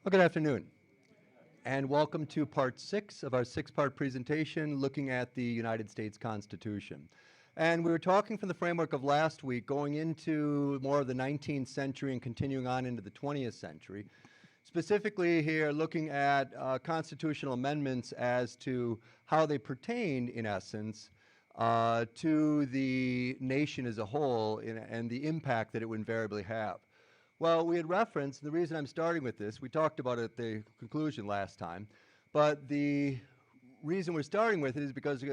Well, good afternoon, and welcome to part 6 of our 6-part presentation looking at the United States Constitution. And we were talking from the framework of last week, going into more of the 19th century and continuing on into the 20th century. Specifically here, looking at constitutional amendments as to how they pertained, in essence, to the nation as a whole and the impact that it would invariably have. Well, we had referenced, the reason I'm starting with this, we talked about it at the conclusion last time, but the reason we're starting with it is because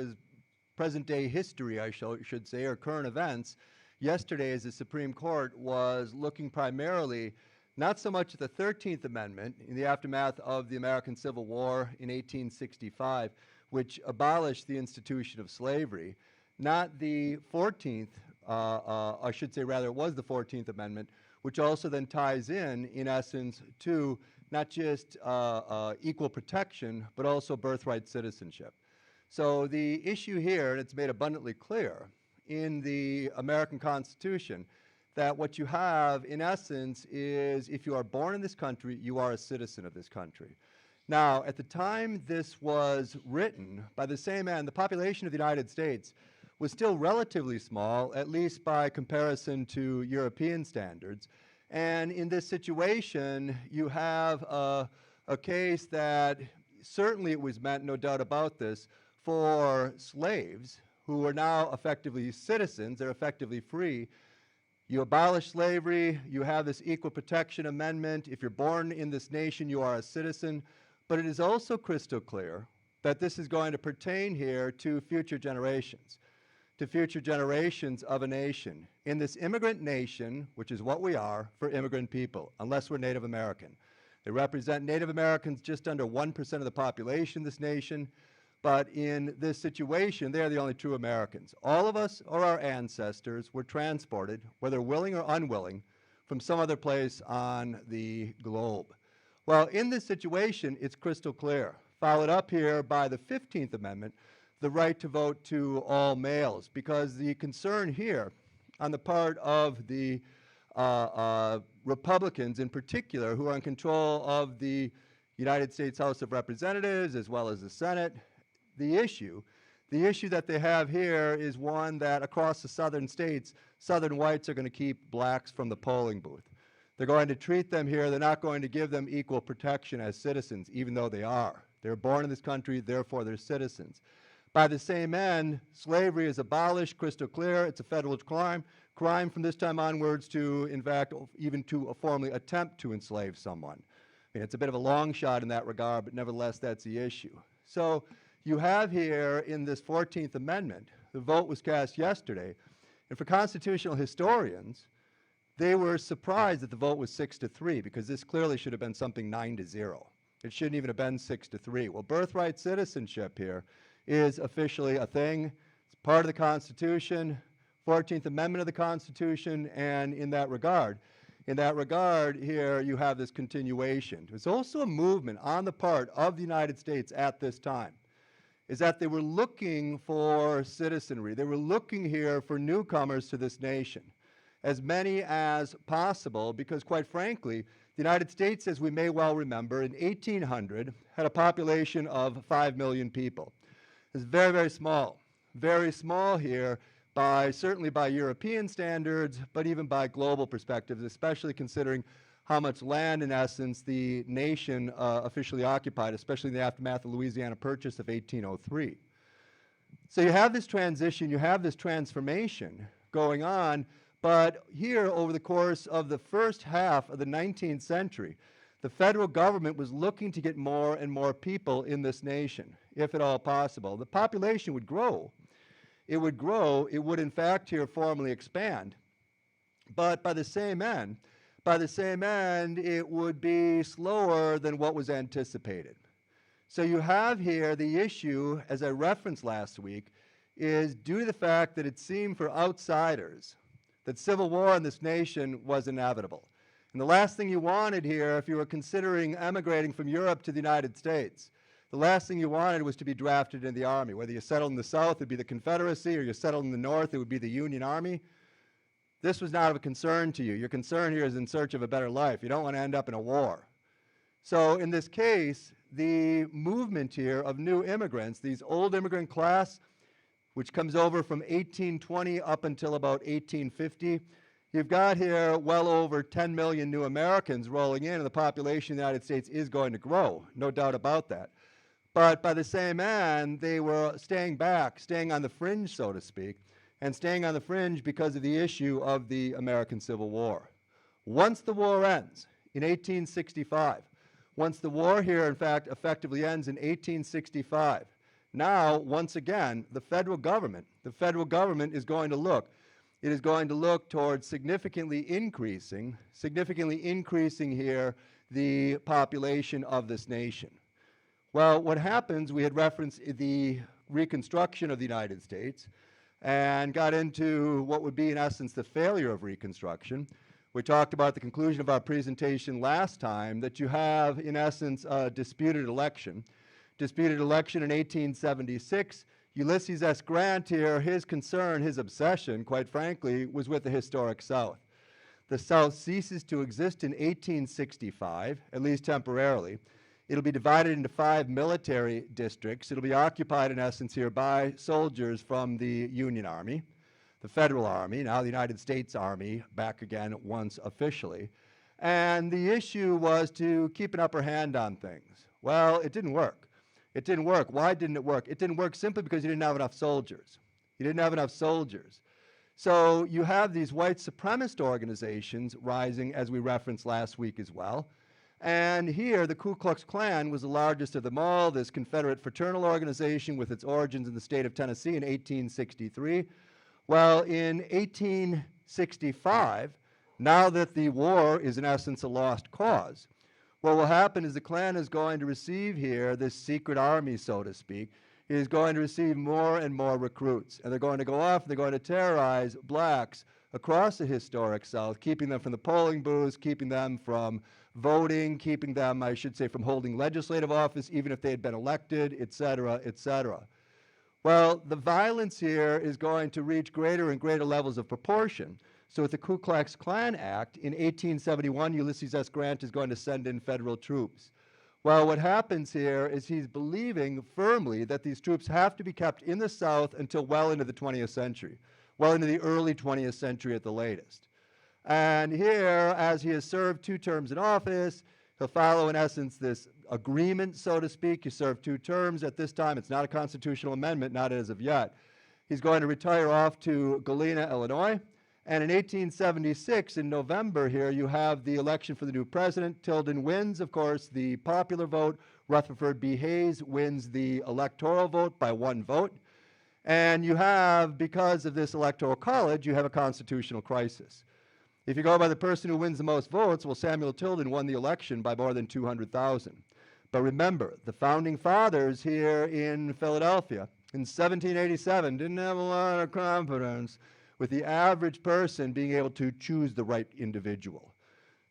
present-day history, I should say, or current events, yesterday as the Supreme Court was looking primarily not so much at the 13th Amendment in the aftermath of the American Civil War in 1865, which abolished the institution of slavery, not the 14th, I should say rather it was the 14th Amendment, which also then ties in essence, to not just equal protection, but also birthright citizenship. So the issue here, and it's made abundantly clear in the American Constitution, that what you have, in essence, is if you are born in this country, you are a citizen of this country. Now, at the time this was written, by the same end, the population of the United States was still relatively small, at least by comparison to European standards. And in this situation, you have a case that certainly it was meant, no doubt about this, for slaves who are now effectively citizens, they're effectively free. You abolish slavery, you have this equal protection amendment. If you're born in this nation, you are a citizen. But it is also crystal clear that this is going to pertain here to future generations of a nation. In this immigrant nation, which is what we are for immigrant people, unless we're Native American. They represent Native Americans just under 1% of the population in this nation, but in this situation, they are the only true Americans. All of us or our ancestors were transported, whether willing or unwilling, from some other place on the globe. Well, in this situation, it's crystal clear. Followed up here by the 15th Amendment, the right to vote to all males, because the concern here on the part of the Republicans in particular, who are in control of the United States House of Representatives as well as the Senate, the issue that they have here is one that across the southern states, southern whites are going to keep blacks from the polling booth. They're going to treat them here, they're not going to give them equal protection as citizens, even though they are. They're born in this country, therefore they're citizens. By the same end, slavery is abolished, crystal clear. It's a federal crime from this time onwards to, in fact, even to formally attempt to enslave someone. I mean, it's a bit of a long shot in that regard, but nevertheless, that's the issue. So you have here in this 14th Amendment, the vote was cast yesterday, and for constitutional historians, they were surprised that the vote was 6-3, because this clearly should have been something 9-0. It shouldn't even have been 6-3. Well, birthright citizenship here is officially a thing. It's part of the Constitution, 14th Amendment of the Constitution, and in that regard here you have this continuation. There's also a movement on the part of the United States at this time, is that they were looking for citizenry. They were looking here for newcomers to this nation, as many as possible, because quite frankly, the United States, as we may well remember, in 1800 had a population of 5 million people. It's very, very small here, certainly by European standards, but even by global perspectives, especially considering how much land, in essence, the nation officially occupied, especially in the aftermath of the Louisiana Purchase of 1803. So you have this transition, you have this transformation going on, but here over the course of the first half of the 19th century, the federal government was looking to get more and more people in this nation, if at all possible. The population would grow. It would grow. It would, in fact, here formally expand. But by the same end, it would be slower than what was anticipated. So you have here the issue, as I referenced last week, is due to the fact that it seemed for outsiders that civil war in this nation was inevitable. And the last thing you wanted here, if you were considering emigrating from Europe to the United States, the last thing you wanted was to be drafted in the Army. Whether you settled in the South, it would be the Confederacy, or you settled in the North, it would be the Union Army. This was not of a concern to you. Your concern here is in search of a better life. You don't want to end up in a war. So in this case, the movement here of new immigrants, these old immigrant class, which comes over from 1820 up until about 1850, you've got here well over 10 million new Americans rolling in, and the population of the United States is going to grow, no doubt about that. But by the same end, they were staying back, staying on the fringe, so to speak, and staying on the fringe because of the issue of the American Civil War. Once the war ends in 1865, once the war here, in fact, effectively ends in 1865, now, once again, the federal government is going to look. It is going to look towards significantly increasing here the population of this nation. Well, what happens, we had referenced the Reconstruction of the United States and got into what would be, in essence, the failure of Reconstruction. We talked about the conclusion of our presentation last time that you have, in essence, a disputed election. Disputed election in 1876. Ulysses S. Grant here, his concern, his obsession, quite frankly, was with the historic South. The South ceases to exist in 1865, at least temporarily. It'll be divided into 5 military districts. It'll be occupied, in essence, here by soldiers from the Union Army, the Federal Army, now the United States Army, back again once officially. And the issue was to keep an upper hand on things. Well, it didn't work. It didn't work. Why didn't it work? It didn't work simply because you didn't have enough soldiers. You didn't have enough soldiers. So you have these white supremacist organizations rising, as we referenced last week as well. And here, the Ku Klux Klan was the largest of them all, this Confederate fraternal organization with its origins in the state of Tennessee in 1863. Well, in 1865, now that the war is in essence a lost cause, what will happen is the Klan is going to receive here this secret army, so to speak. It is going to receive more and more recruits, and they're going to go off and they're going to terrorize blacks across the historic South, keeping them from the polling booths, keeping them from voting, keeping them, I should say, from holding legislative office, even if they had been elected, et cetera, et cetera. Well, the violence here is going to reach greater and greater levels of proportion. So with the Ku Klux Klan Act, in 1871, Ulysses S. Grant is going to send in federal troops. Well, what happens here is he's believing firmly that these troops have to be kept in the South until well into the 20th century, well into the early 20th century at the latest. And here, as he has served 2 terms in office, he'll follow, in essence, this agreement, so to speak. You serve 2 terms. At this time, it's not a constitutional amendment, not as of yet. He's going to retire off to Galena, Illinois. And in 1876, in November here, you have the election for the new president. Tilden wins, of course, the popular vote. Rutherford B. Hayes wins the electoral vote by 1 vote. And you have, because of this electoral college, you have a constitutional crisis. If you go by the person who wins the most votes, well, Samuel Tilden won the election by more than 200,000. But remember, the founding fathers here in Philadelphia in 1787 didn't have a lot of confidence with the average person being able to choose the right individual.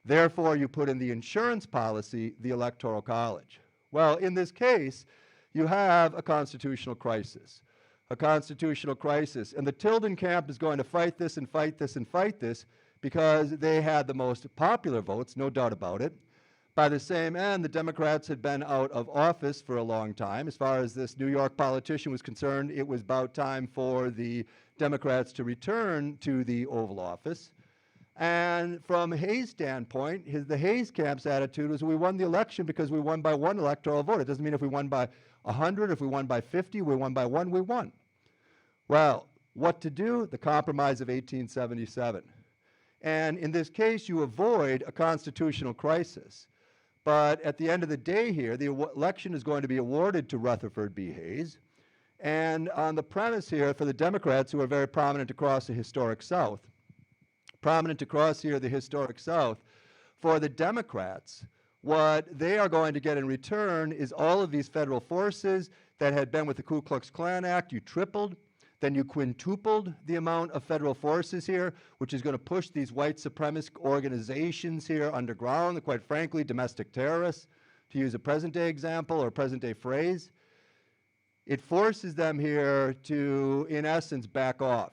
Therefore, you put in the insurance policy, the electoral college. Well, in this case, you have a constitutional crisis. A constitutional crisis. And the Tilden camp is going to fight this and fight this and fight this because they had the most popular votes, no doubt about it. By the same end, the Democrats had been out of office for a long time. As far as this New York politician was concerned, it was about time for the Democrats to return to the Oval Office. And from Hayes' standpoint, the Hayes camp's attitude was we won the election because we won by 1 electoral vote. It doesn't mean if we won by 100, if we won by 50, we won by 1, we won. Well, what to do? The Compromise of 1877. And in this case, you avoid a constitutional crisis. But at the end of the day here, the election is going to be awarded to Rutherford B. Hayes. And on the premise here for the Democrats, who are very prominent across the historic South, prominent across here the historic South, for the Democrats, what they are going to get in return is all of these federal forces that had been with the Ku Klux Klan Act. You tripled, then you quintupled the amount of federal forces here, which is going to push these white supremacist organizations here underground, quite frankly, domestic terrorists, to use a present-day example or present-day phrase. It forces them here to, in essence, back off.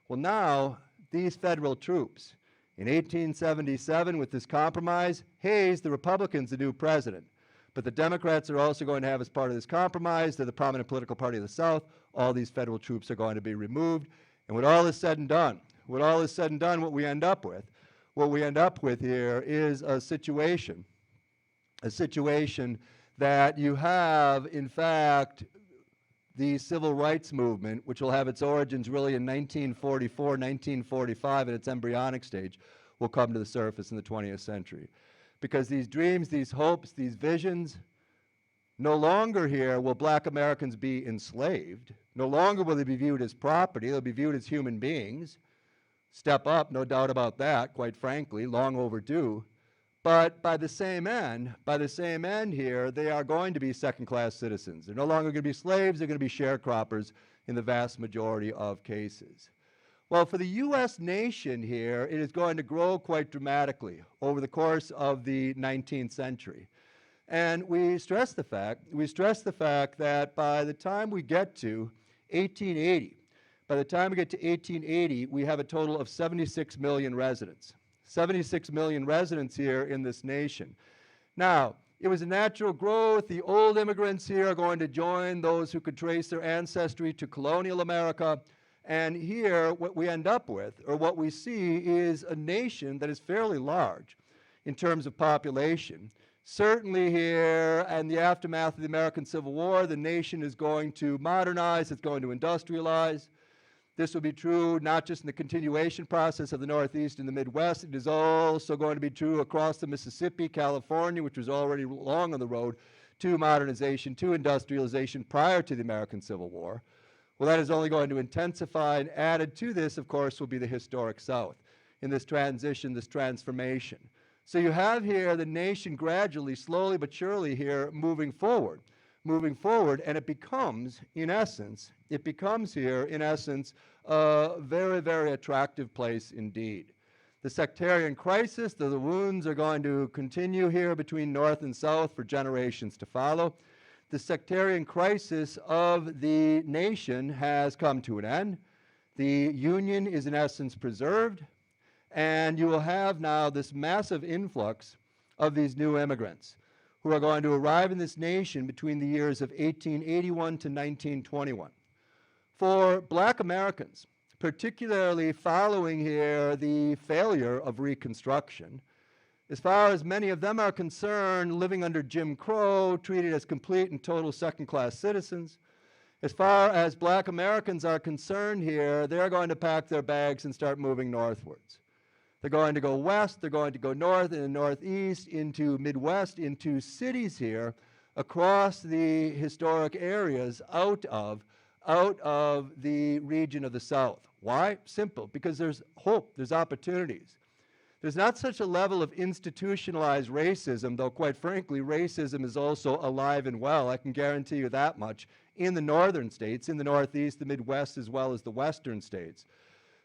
Well, now, these federal troops, In 1877, with this compromise, Hayes, the Republican's the new president. But the Democrats are also going to have, as part of this compromise, they're the prominent political party of the South, all these federal troops are going to be removed. And when all is said and done, what we end up with here is a situation that you have, in fact, the civil rights movement, which will have its origins really in 1944, 1945 at its embryonic stage, will come to the surface in the 20th century. Because these dreams, these hopes, these visions, no longer here will black Americans be enslaved. No longer will they be viewed as property. They'll be viewed as human beings. Step up, no doubt about that, quite frankly, long overdue. But by the same end here, they are going to be second-class citizens. They're no longer going to be slaves. They're going to be sharecroppers in the vast majority of cases. Well, for the U.S. nation here, it is going to grow quite dramatically over the course of the 19th century. And we stress the fact that by the time we get to 1880, we have a total of 76 million residents. 76 million residents here in this nation. Now, it was a natural growth. The old immigrants here are going to join those who could trace their ancestry to colonial America. And here, what we end up with, or what we see, is a nation that is fairly large in terms of population. Certainly here, in the aftermath of the American Civil War, the nation is going to modernize, it's going to industrialize. This will be true not just in the continuation process of the Northeast and the Midwest, it is also going to be true across the Mississippi, California, which was already long on the road to modernization, to industrialization prior to the American Civil War. Well, that is only going to intensify, and added to this, of course, will be the historic South in this transition, this transformation. So you have here the nation gradually, slowly but surely here moving forward, and it becomes here, in essence, a very, very attractive place indeed. The sectarian crisis, the wounds are going to continue here between North and South for generations to follow. The sectarian crisis of the nation has come to an end. The Union is in essence preserved, and you will have now this massive influx of these new immigrants who are going to arrive in this nation between the years of 1881 to 1921. For black Americans, particularly following here the failure of Reconstruction, as far as many of them are concerned, living under Jim Crow, treated as complete and total second-class citizens, as far as black Americans are concerned here, they're going to pack their bags and start moving northwards. They're going to go west, they're going to go north and northeast, into Midwest, into cities here, across the historic areas, out of the region of the South. Why? Simple, because there's hope, there's opportunities. There's not such a level of institutionalized racism, though quite frankly, racism is also alive and well, I can guarantee you that much, in the northern states, in the Northeast, the Midwest, as well as the western states.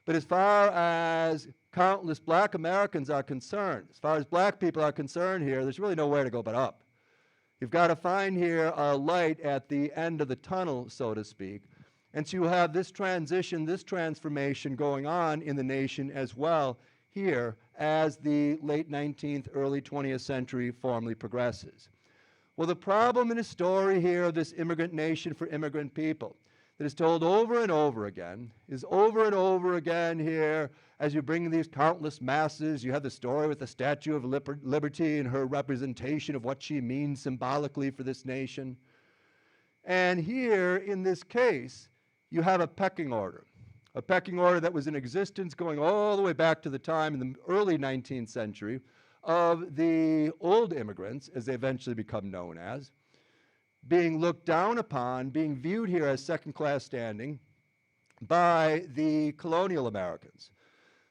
But as far as countless black Americans are concerned, as far as black people are concerned here, there's really nowhere to go but up. You've got to find here a light at the end of the tunnel, so to speak. And so you have this transition, this transformation going on in the nation as well here as the late 19th, early 20th century formally progresses. Well, the problem in a story here of this immigrant nation for immigrant people that is told over and over again is over and over again here as you bring these countless masses. You have the story with the Statue of Liberty and her representation of what she means symbolically for this nation. And here, in this case, you have a pecking order that was in existence going all the way back to the time in the early 19th century of the old immigrants, as they eventually become known as, being looked down upon, being viewed here as second-class standing by the colonial Americans.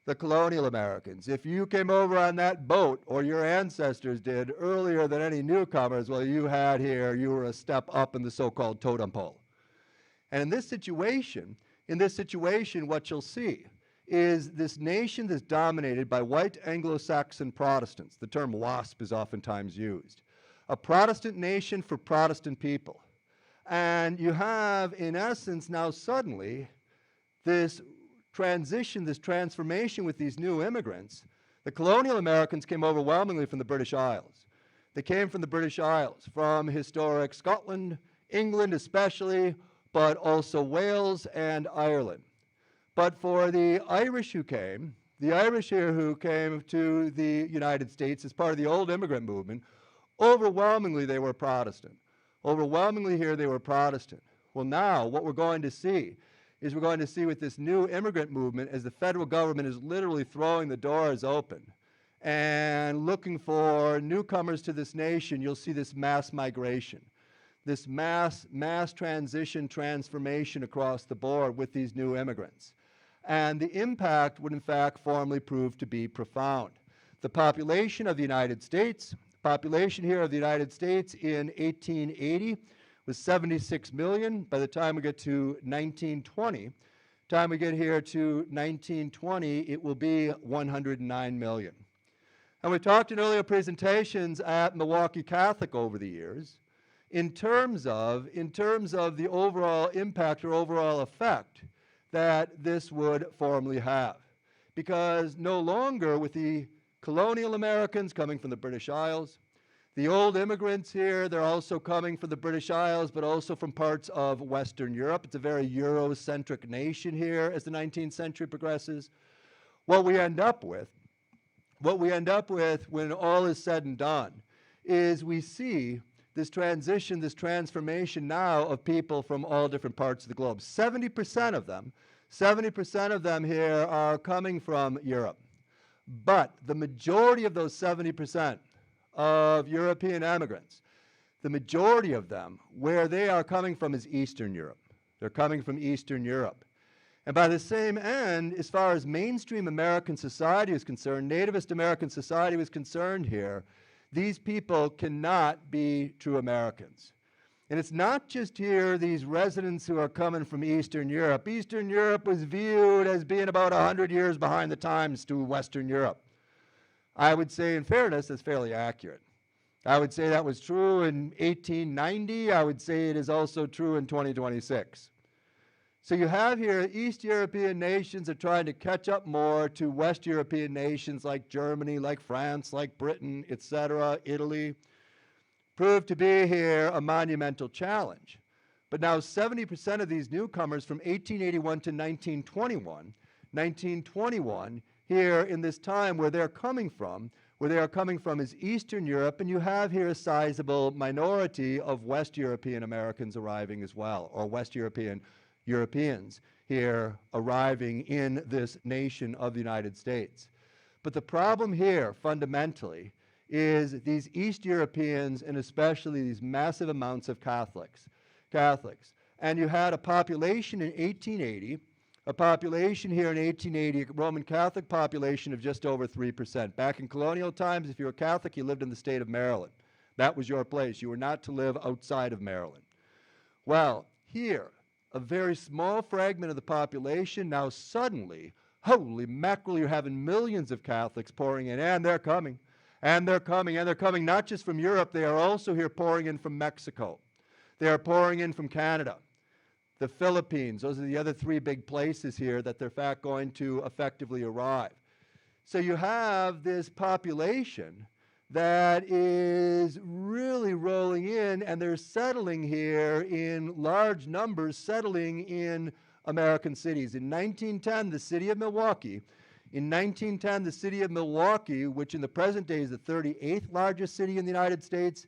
The colonial Americans. If you came over on that boat, or your ancestors did, earlier than any newcomers, well, you were a step up in the so-called totem pole. And in this situation, what you'll see is this nation that's dominated by white Anglo-Saxon Protestants. The term WASP is oftentimes used. A Protestant nation for Protestant people. And you have, in essence, now suddenly this transition, this transformation with these new immigrants The colonial Americans came overwhelmingly from the British Isles. They came from the British Isles, from historic Scotland, England especially, but also Wales and Ireland. But for the Irish who came, the Irish here who came to the United States as part of the old immigrant movement, overwhelmingly they were Protestant. Overwhelmingly here they were Protestant. Well, now what we're going to see is we're going to see with this new immigrant movement as the federal government is literally throwing the doors open and looking for newcomers to this nation, you'll see this mass migration, this mass transition, transformation across the board with these new immigrants. And the impact would in fact formally prove to be profound. The population of the United States, population here of the United States in 1880 was 76 million. By the time we get to 1920, time we get here to 1920, it will be 109 million. And we talked in earlier presentations at Milwaukee Catholic over the years in terms of the overall impact or overall effect that this would formally have. Because no longer with the colonial Americans coming from the British Isles, the old immigrants here, they're also coming from the British Isles, but also from parts of Western Europe. It's a very Eurocentric nation here as the 19th century progresses. What we end up with when all is said and done is we see this transition, this transformation now of people from all different parts of the globe. 70% of them here are coming from Europe. But the majority of those 70% of European immigrants, the majority of them, where they are coming from is Eastern Europe. They're coming from Eastern Europe. And by the same end, as far as mainstream American society is concerned, nativist American society was concerned here, these people cannot be true Americans. And it's not just here these residents who are coming from Eastern Europe. Eastern Europe was viewed as being about 100 years behind the times to Western Europe. I would say, in fairness, that's fairly accurate. I would say that was true in 1890. I would say it is also true in 2026. So you have here East European nations are trying to catch up more to West European nations like Germany, like France, like Britain, etc., Italy. Proved to be here a monumental challenge. But now 70% of these newcomers from 1881 to 1921 here in this time where they're coming from is Eastern Europe, and you have here a sizable minority of West European Americans arriving as well, or West Europeans here arriving in this nation of the United States. But the problem here, fundamentally, is these East Europeans and especially these massive amounts of Catholics. And you had a population in 1880, a Roman Catholic population of just over 3%. Back in colonial times, if you were Catholic, you lived in the state of Maryland. That was your place. You were not to live outside of Maryland. Well, here, a very small fragment of the population, now suddenly, holy mackerel, you're having millions of Catholics pouring in, and they're coming. And they're coming not just from Europe, they are also here pouring in from Mexico. They are pouring in from Canada, the Philippines. Those are the other three big places here that they're in fact going to effectively arrive. So you have this population that is really rolling in, and they're settling here in large numbers, settling in American cities. In 1910, the city of Milwaukee, which in the present day is the 38th largest city in the United States,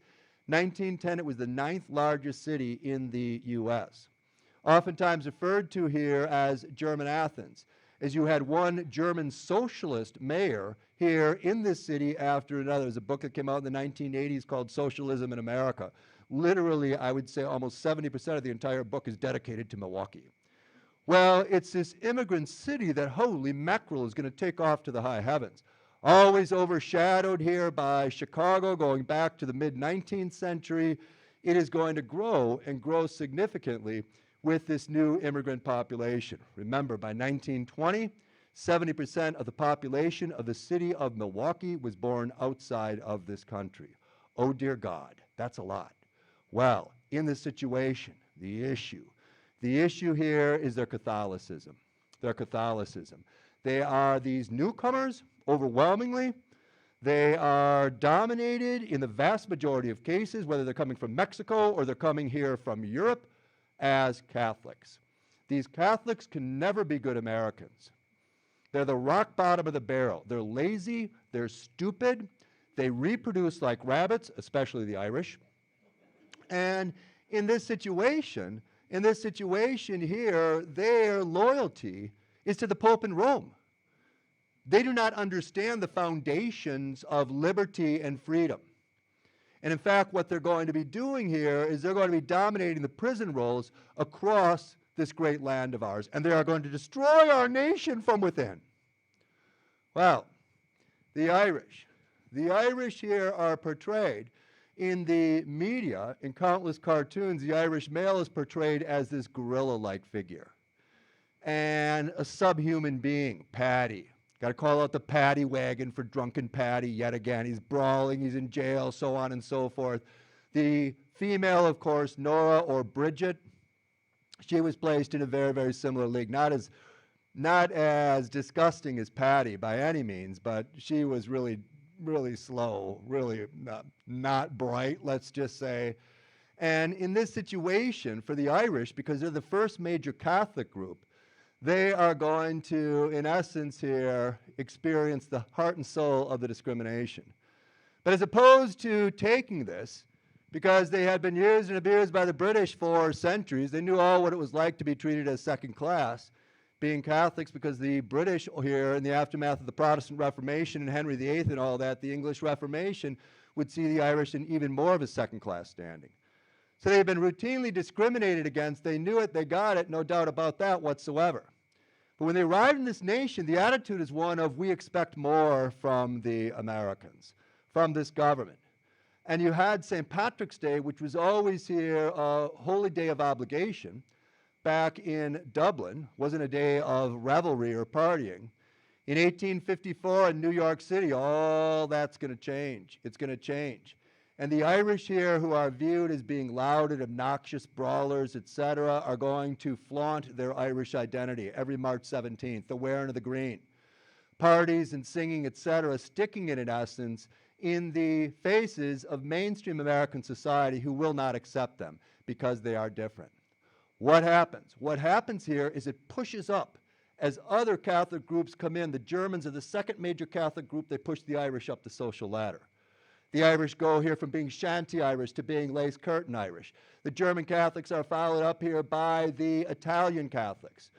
1910 it was the 9th largest city in the U.S. Oftentimes referred to here as German Athens, as you had one German socialist mayor here in this city after another. There's a book that came out in the 1980s called Socialism in America. Literally, I would say almost 70% of the entire book is dedicated to Milwaukee. Well, it's this immigrant city that, holy mackerel, is going to take off to the high heavens. Always overshadowed here by Chicago going back to the mid-19th century. It is going to grow and grow significantly with this new immigrant population. Remember, by 1920, 70% of the population of the city of Milwaukee was born outside of this country. Oh, dear God, that's a lot. Well, in this situation, the issue here is their Catholicism. They are these newcomers, overwhelmingly, they are dominated in the vast majority of cases, whether they're coming from Mexico or they're coming here from Europe, as Catholics. These Catholics can never be good Americans. They're the rock bottom of the barrel. They're lazy, they're stupid, they reproduce like rabbits, especially the Irish. And in this situation here, their loyalty is to the Pope in Rome. They do not understand the foundations of liberty and freedom. And in fact, what they're going to be doing here is they're going to be dominating the prison rolls across this great land of ours, and they are going to destroy our nation from within. Well, the Irish here are portrayed in the media, in countless cartoons. The Irish male is portrayed as this gorilla-like figure and a subhuman being, Paddy. Got to call out the Paddy wagon for drunken Paddy yet again. He's brawling, he's in jail, so on and so forth. The female, of course, Nora or Bridget, she was placed in a very, very similar league. Not as disgusting as Paddy by any means, but she was really slow, really not bright, let's just say. And in this situation, for the Irish, because they're the first major Catholic group, they are going to, in essence here, experience the heart and soul of the discrimination. But as opposed to taking this, because they had been used and abused by the British for centuries, they knew all what it was like to be treated as second class, being Catholics, because the British here, in the aftermath of the Protestant Reformation and Henry VIII and all that, the English Reformation, would see the Irish in even more of a second-class standing. So they had been routinely discriminated against. They knew it, they got it, no doubt about that whatsoever. But when they arrived in this nation, the attitude is one of, we expect more from the Americans, from this government. And you had St. Patrick's Day, which was always here a holy day of obligation, back in Dublin, wasn't a day of revelry or partying. In 1854 in New York City, all that's going to change. It's going to change. And the Irish here, who are viewed as being loud and obnoxious brawlers, etc., are going to flaunt their Irish identity every March 17th, the wearing of the green. Parties and singing, etc., sticking it in essence in the faces of mainstream American society who will not accept them because they are different. What happens? What happens here is it pushes up as other Catholic groups come in. The Germans are the second major Catholic group. They push the Irish up the social ladder. The Irish go here from being shanty Irish to being lace curtain Irish. The German Catholics are followed up here by the Italian Catholics.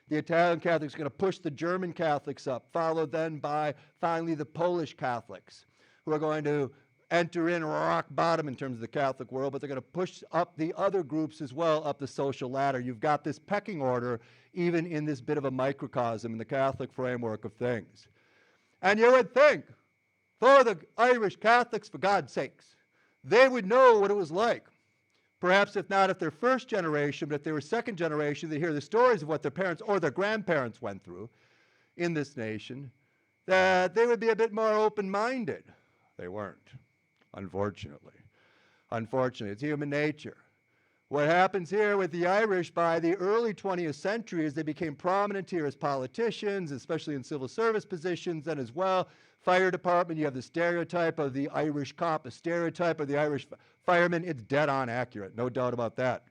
The Italian Catholics are going to push the German Catholics up, followed then by finally the Polish Catholics, who are going to enter in rock bottom in terms of the Catholic world, but they're going to push up the other groups as well up the social ladder. You've got this pecking order even in this bit of a microcosm in the Catholic framework of things. And you would think, for the Irish Catholics, for God's sakes, they would know what it was like. Perhaps if not if they're first generation, but if they were second generation, they hear the stories of what their parents or their grandparents went through in this nation, that they would be a bit more open-minded. They weren't, unfortunately. Unfortunately, it's human nature. What happens here with the Irish by the early 20th century is they became prominent here as politicians, especially in civil service positions, and as well, fire department, you have the stereotype of the Irish cop, the stereotype of the Irish fireman. It's dead on accurate, no doubt about that.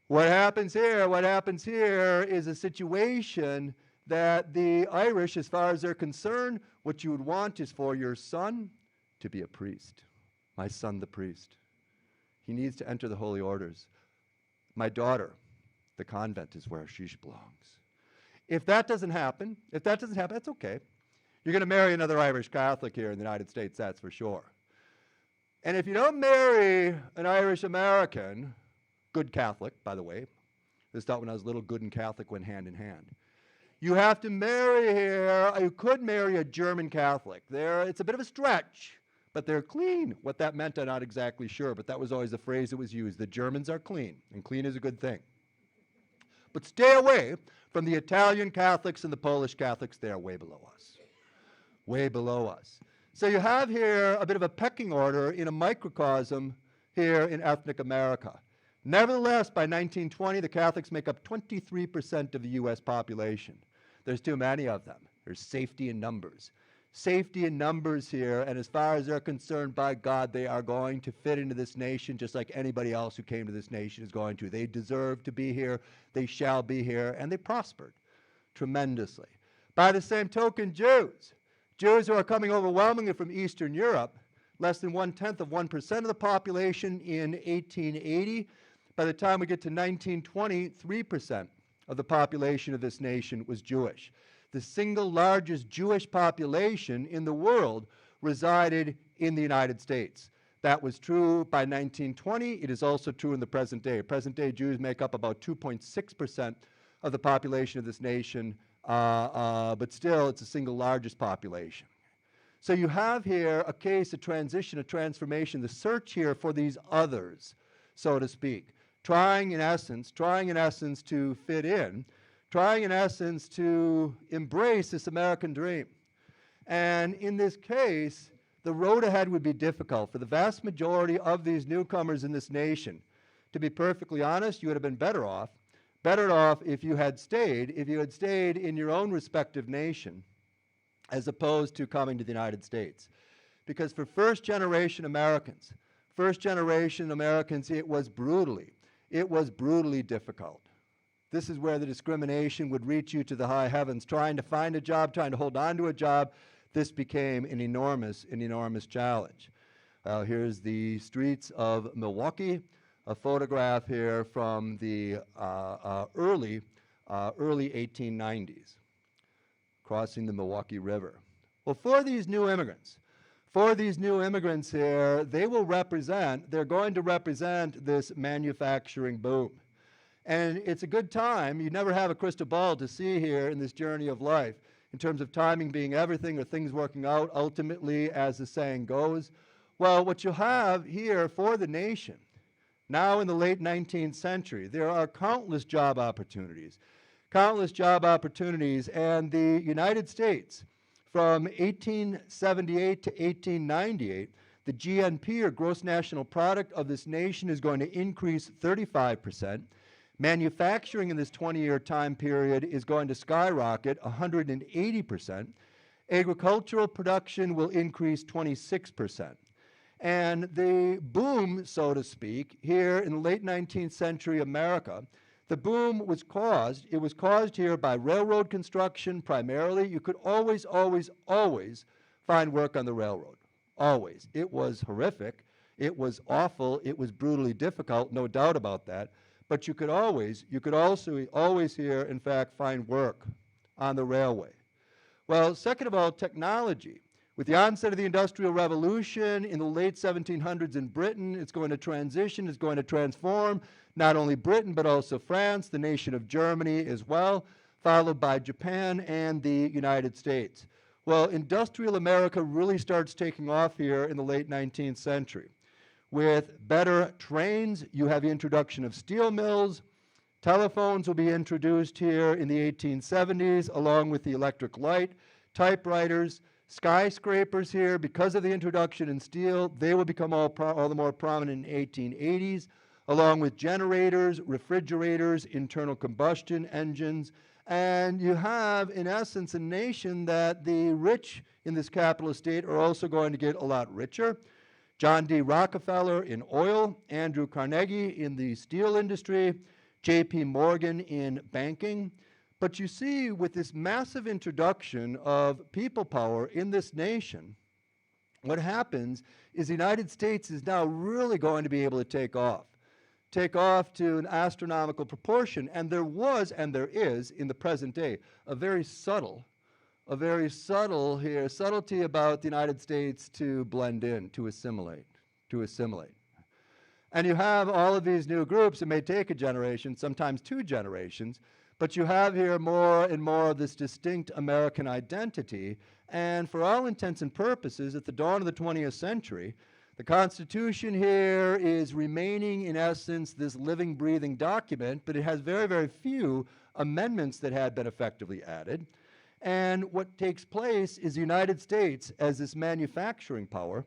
What happens here is a situation that the Irish, as far as they're concerned, what you would want is for your son to be a priest. My son, the priest. He needs to enter the holy orders. My daughter, the convent is where she belongs. If that doesn't happen, that's okay. You're going to marry another Irish Catholic here in the United States, that's for sure. And if you don't marry an Irish American, good Catholic, by the way, this thought when I was little, good and Catholic went hand in hand. You have to marry here, you could marry a German Catholic. It's a bit of a stretch, but they're clean. What that meant, I'm not exactly sure, but that was always the phrase that was used. The Germans are clean, and clean is a good thing. But stay away from the Italian Catholics and the Polish Catholics. They are way below us. Way below us. So you have here a bit of a pecking order in a microcosm here in ethnic America. Nevertheless, by 1920, the Catholics make up 23% of the U.S. population. There's too many of them. There's safety in numbers. safety in numbers here, and as far as they're concerned, by God, they are going to fit into this nation just like anybody else who came to this nation is going to. They deserve to be here, they shall be here, and they prospered tremendously. By the same token, Jews who are coming overwhelmingly from Eastern Europe, less than 0.1% of the population in 1880. By the time we get to 1920, 3% of the population of this nation was Jewish. The single largest Jewish population in the world resided in the United States. That was true by 1920. It is also true in the present day. Present-day Jews make up about 2.6% of the population of this nation, but still it's the single largest population. So you have here a case, a transition, a transformation, the search here for these others, so to speak, trying in essence to fit in, trying in essence to embrace this American dream. And in this case, the road ahead would be difficult for the vast majority of these newcomers in this nation. To be perfectly honest, you would have been better off if you had stayed in your own respective nation, as opposed to coming to the United States. Because for first-generation Americans, it was brutally difficult. This is where the discrimination would reach you to the high heavens. Trying to find a job, trying to hold on to a job, this became an enormous challenge. Here's the streets of Milwaukee, a photograph here from the early 1890s, crossing the Milwaukee River. Well, for these new immigrants here, they're going to represent this manufacturing boom. And it's a good time. You never have a crystal ball to see here in this journey of life in terms of timing being everything or things working out ultimately, as the saying goes. Well, what you have here for the nation, now in the late 19th century, there are countless job opportunities, and the United States, from 1878 to 1898, the GNP, or gross national product, of this nation is going to increase 35%. Manufacturing in this 20-year time period is going to skyrocket 180%. Agricultural production will increase 26%. And the boom, so to speak, here in the late 19th century America, the boom was caused here by railroad construction primarily. You could always find work on the railroad. Always. It was horrific. It was awful. It was brutally difficult, no doubt about that. But you could also always here, in fact, find work on the railway. Well, second of all, technology. With the onset of the Industrial Revolution in the late 1700s in Britain, it's going to transition, it's going to transform not only Britain but also France, the nation of Germany as well, followed by Japan and the United States. Well, industrial America really starts taking off here in the late 19th century. With better trains, you have the introduction of steel mills. Telephones will be introduced here in the 1870s, along with the electric light, typewriters, skyscrapers here. Because of the introduction in steel, they will become all the more prominent in the 1880s, along with generators, refrigerators, internal combustion engines. And you have, in essence, a nation that the rich in this capitalist state are also going to get a lot richer. John D. Rockefeller in oil, Andrew Carnegie in the steel industry, J.P. Morgan in banking. But you see, with this massive introduction of people power in this nation, what happens is the United States is now really going to be able to take off to an astronomical proportion. And there was, and there is, in the present day, a very subtle subtlety about the United States to blend in, to assimilate. And you have all of these new groups. It may take a generation, sometimes 2 generations, but you have here more and more of this distinct American identity. And for all intents and purposes, at the dawn of the 20th century, the Constitution here is remaining, in essence, this living, breathing document, but it has very, very few amendments that had been effectively added. And what takes place is the United States, as this manufacturing power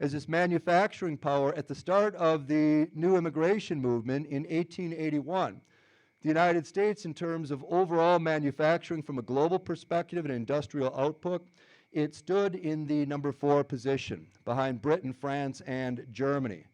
at the start of the new immigration movement in 1881. The United States, in terms of overall manufacturing from a global perspective and industrial output, It stood in the number 4 position behind Britain, France, and Germany.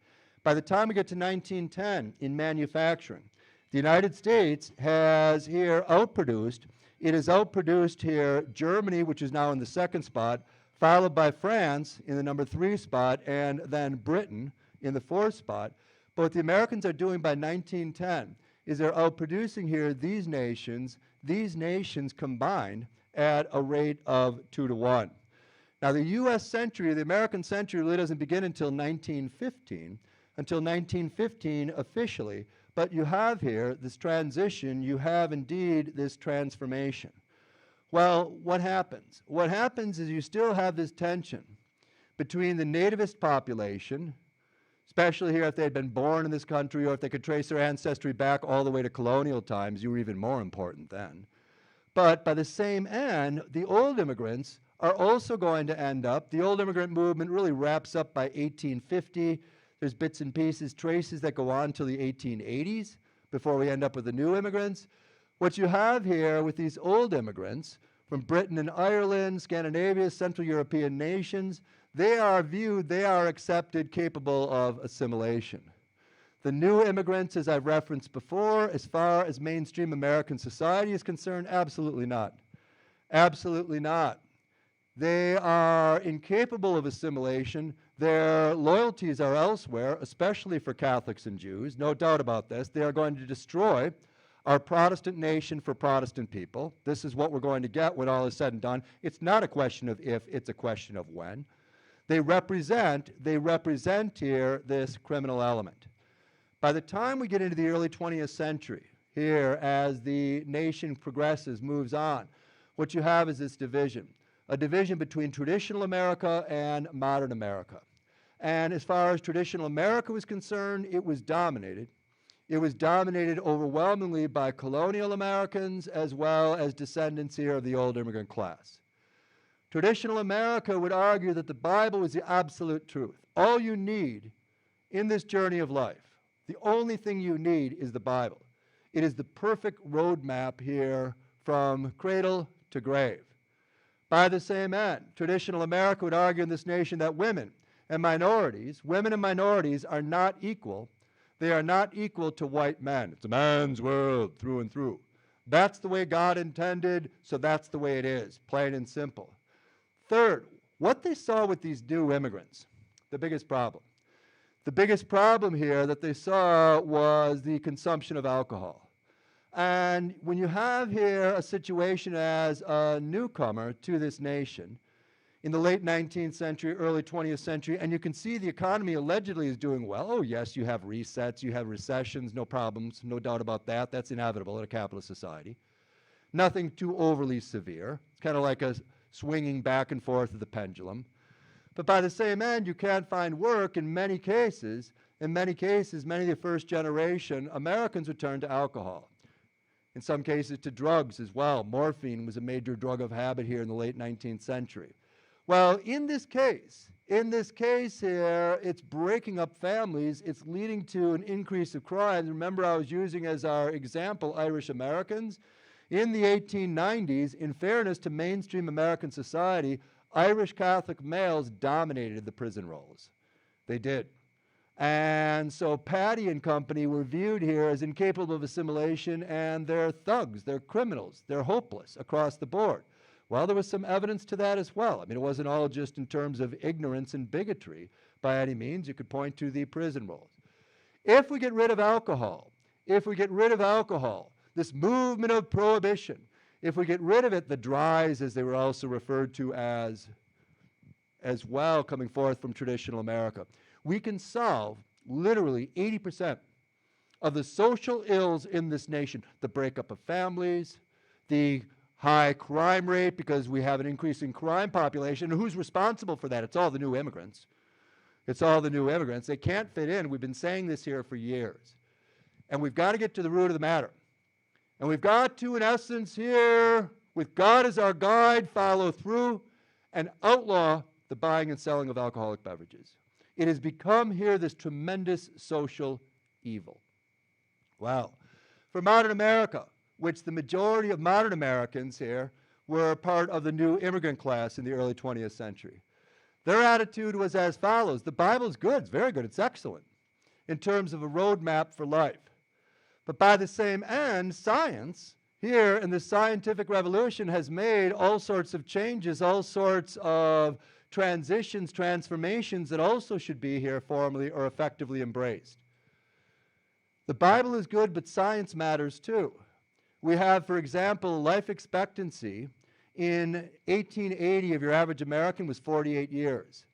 By the time we get to 1910 in manufacturing, the United States has here outproduced. It has outproduced here Germany, which is now in the 2nd spot, followed by France in the number 3 spot, and then Britain in the 4th spot. But what the Americans are doing by 1910 is they're outproducing here these nations combined at a rate of 2 to 1. Now the U.S. century, the American century, really doesn't begin until 1915, officially, but you have here this transition, you have indeed this transformation. Well, what happens? What happens is you still have this tension between the nativist population, especially here if they had been born in this country or if they could trace their ancestry back all the way to colonial times, you were even more important then. But by the same end, the old immigrants are also going to end up, the old immigrant movement really wraps up by 1850. There's bits and pieces, traces that go on till the 1880s before we end up with the new immigrants. What you have here with these old immigrants from Britain and Ireland, Scandinavia, Central European nations, they are viewed, they are accepted, capable of assimilation. The new immigrants, as I've referenced before, as far as mainstream American society is concerned, absolutely not. Absolutely not. They are incapable of assimilation. Their loyalties are elsewhere, especially for Catholics and Jews. No doubt about this. They are going to destroy our Protestant nation for Protestant people. This is what we're going to get when all is said and done. It's not a question of if, it's a question of when. They represent here this criminal element. By the time we get into the early 20th century, here as the nation progresses, moves on, what you have is this division, a division between traditional America and modern America. And as far as traditional America was concerned, it was dominated. It was dominated overwhelmingly by colonial Americans as well as descendants here of the old immigrant class. Traditional America would argue that the Bible is the absolute truth. All you need in this journey of life, the only thing you need is the Bible. It is the perfect roadmap here from cradle to grave. By the same end, traditional America would argue in this nation that women and minorities are not equal. They are not equal to white men. It's a man's world through and through. That's the way God intended, so that's the way it is, plain and simple. Third, what they saw with these new immigrants, the biggest problem. The biggest problem here that they saw was the consumption of alcohol. And when you have here a situation as a newcomer to this nation in the late 19th century, early 20th century, and you can see the economy allegedly is doing well. Oh yes, you have resets, you have recessions, no problems, no doubt about that. That's inevitable in a capitalist society. Nothing too overly severe. It's kind of like a swinging back and forth of the pendulum. But by the same end, you can't find work in many cases. In many cases, many of the first generation Americans would turn to alcohol. In some cases to drugs as well. Morphine was a major drug of habit here in the late 19th century. Well, in this case here, it's breaking up families. It's leading to an increase of crime. Remember, I was using as our example Irish Americans. In the 1890s, in fairness to mainstream American society, Irish Catholic males dominated the prison rolls. They did. And so Paddy and company were viewed here as incapable of assimilation, and they're thugs, they're criminals, they're hopeless across the board. Well, there was some evidence to that as well. I mean, it wasn't all just in terms of ignorance and bigotry by any means. You could point to the prison rolls. If we get rid of alcohol, this movement of prohibition, if we get rid of it, the dries, as they were also referred to as well, coming forth from traditional America, we can solve literally 80% of the social ills in this nation. The breakup of families, the high crime rate because we have an increasing crime population. And who's responsible for that? It's all the new immigrants. It's all the new immigrants. They can't fit in. We've been saying this here for years. And we've got to get to the root of the matter. And we've got to, in essence here, with God as our guide, follow through and outlaw the buying and selling of alcoholic beverages. It has become here this tremendous social evil. Well, for modern America, which the majority of modern Americans here were part of the new immigrant class in the early 20th century. Their attitude was as follows: the Bible's good, it's very good, it's excellent in terms of a roadmap for life. But by the same end, science here in the scientific revolution has made all sorts of changes, all sorts of transitions, transformations that also should be here formally or effectively embraced. The Bible is good, but science matters too. We have, for example, life expectancy in 1880 of your average American was 48 years.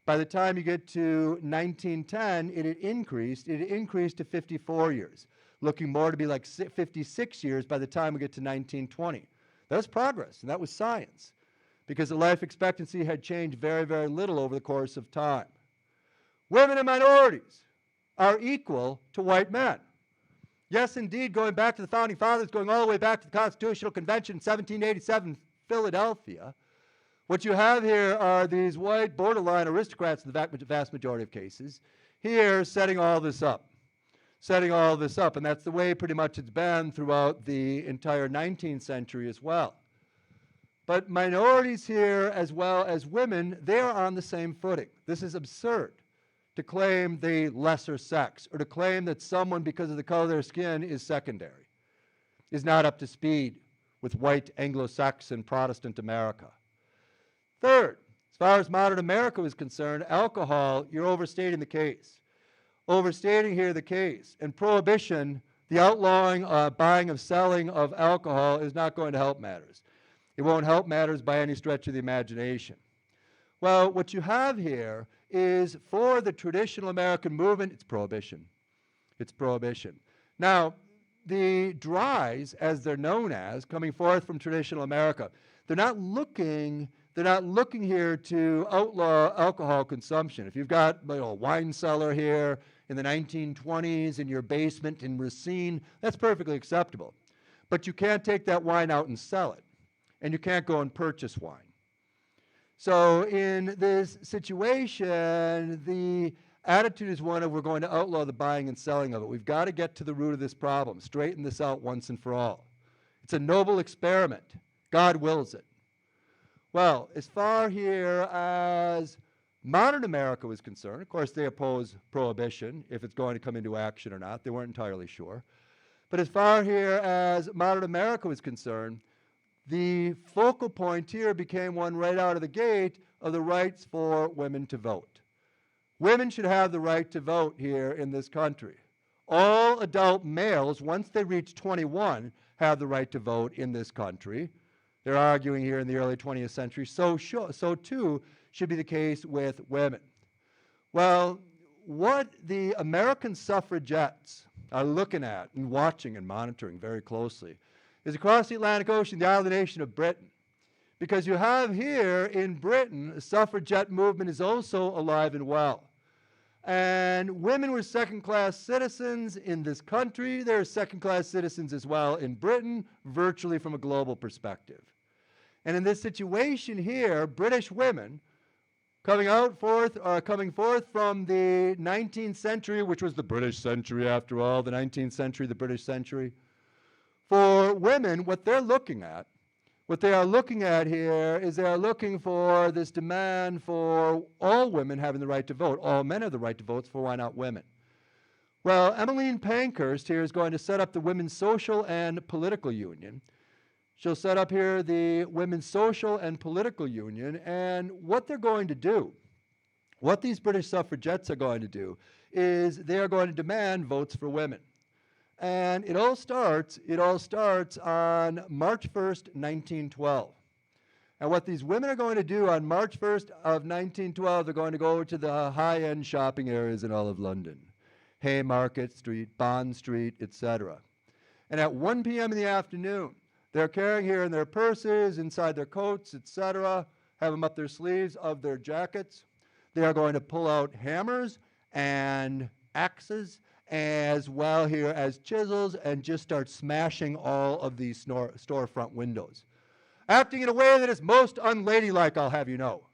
By the time you get to 1910, it had increased to 54 years, looking more to be like 56 years by the time we get to 1920. That was progress, and that was science, because the life expectancy had changed very, very little over the course of time. Women and minorities are equal to white men. Yes, indeed, going back to the Founding Fathers, going all the way back to the Constitutional Convention in 1787, Philadelphia, what you have here are these white borderline aristocrats in the vast majority of cases, here setting all this up. And that's the way pretty much it's been throughout the entire 19th century as well. But minorities here, as well as women, they are on the same footing. This is absurd to claim the lesser sex, or to claim that someone, because of the color of their skin, is secondary, is not up to speed with white Anglo-Saxon Protestant America. Third, as far as modern America is concerned, alcohol, you're overstating the case. Overstating here the case. And prohibition, the outlawing, buying of selling of alcohol is not going to help matters. It won't help matters by any stretch of the imagination. Well, what you have here is, for the traditional American movement, it's prohibition. It's prohibition. Now, the dries, as they're known as, coming forth from traditional America, they're not looking here to outlaw alcohol consumption. If you've got a wine cellar here in the 1920s in your basement in Racine, that's perfectly acceptable. But you can't take that wine out and sell it, and you can't go and purchase wine. So in this situation, the attitude is one of, we're going to outlaw the buying and selling of it. We've got to get to the root of this problem, straighten this out once and for all. It's a noble experiment. God wills it. Well, as far here as modern America was concerned, of course they oppose prohibition, if it's going to come into action or not. They weren't entirely sure. But as far here as modern America was concerned, the focal point here became one right out of the gate of the rights for women to vote. Women should have the right to vote here in this country. All adult males, once they reach 21, have the right to vote in this country. They're arguing here in the early 20th century. So too should be the case with women. Well, what the American suffragettes are looking at and watching and monitoring very closely is across the Atlantic Ocean, the island nation of Britain. Because you have here in Britain, the suffragette movement is also alive and well. And women were second-class citizens in this country. They're second-class citizens as well in Britain, virtually from a global perspective. And in this situation here, British women coming forth from the 19th century, which was the British century after all, the 19th century, the British century. For women, what they are looking at here is they are looking for this demand for all women having the right to vote. All men have the right to vote, so why not women? Well, Emmeline Pankhurst here is going to set up the Women's Social and Political Union. She'll set up here the Women's Social and Political Union, and what they're going to do, what these British suffragettes are going to do, is they are going to demand votes for women. And it all starts on March 1st, 1912. And what these women are going to do on March 1st of 1912, they're going to go to the high-end shopping areas in all of London. Haymarket Street, Bond Street, etc. And at 1 p.m. in the afternoon, they're carrying here in their purses, inside their coats, etc., have them up their sleeves of their jackets. They are going to pull out hammers and axes, as well here as chisels, and just start smashing all of these storefront windows, acting in a way that is most unladylike, I'll have you know.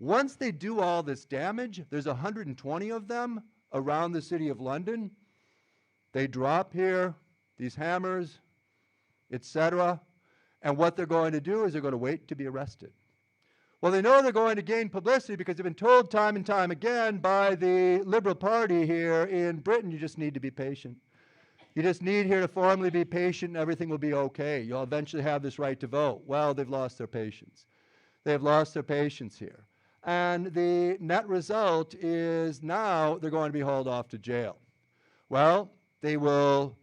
Once they do all this damage, there's 120 of them around the city of London. They drop here these hammers, etc., And what they're going to do is they're going to wait to be arrested. Well, they know they're going to gain publicity because they've been told time and time again by the Liberal Party here in Britain, you just need to be patient. You just need here to formally be patient and everything will be okay. You'll eventually have this right to vote. Well, they've lost their patience. They've lost their patience here. And the net result is now they're going to be hauled off to jail. Well, they will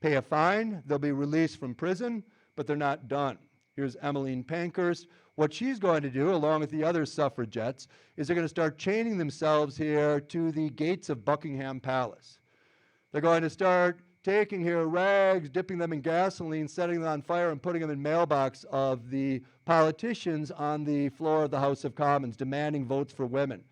pay a fine. They'll be released from prison, but they're not done. Here's Emmeline Pankhurst. What she's going to do, along with the other suffragettes, is they're going to start chaining themselves here to the gates of Buckingham Palace. They're going to start taking here rags, dipping them in gasoline, setting them on fire, and putting them in mailbox of the politicians on the floor of the House of Commons, demanding votes for women.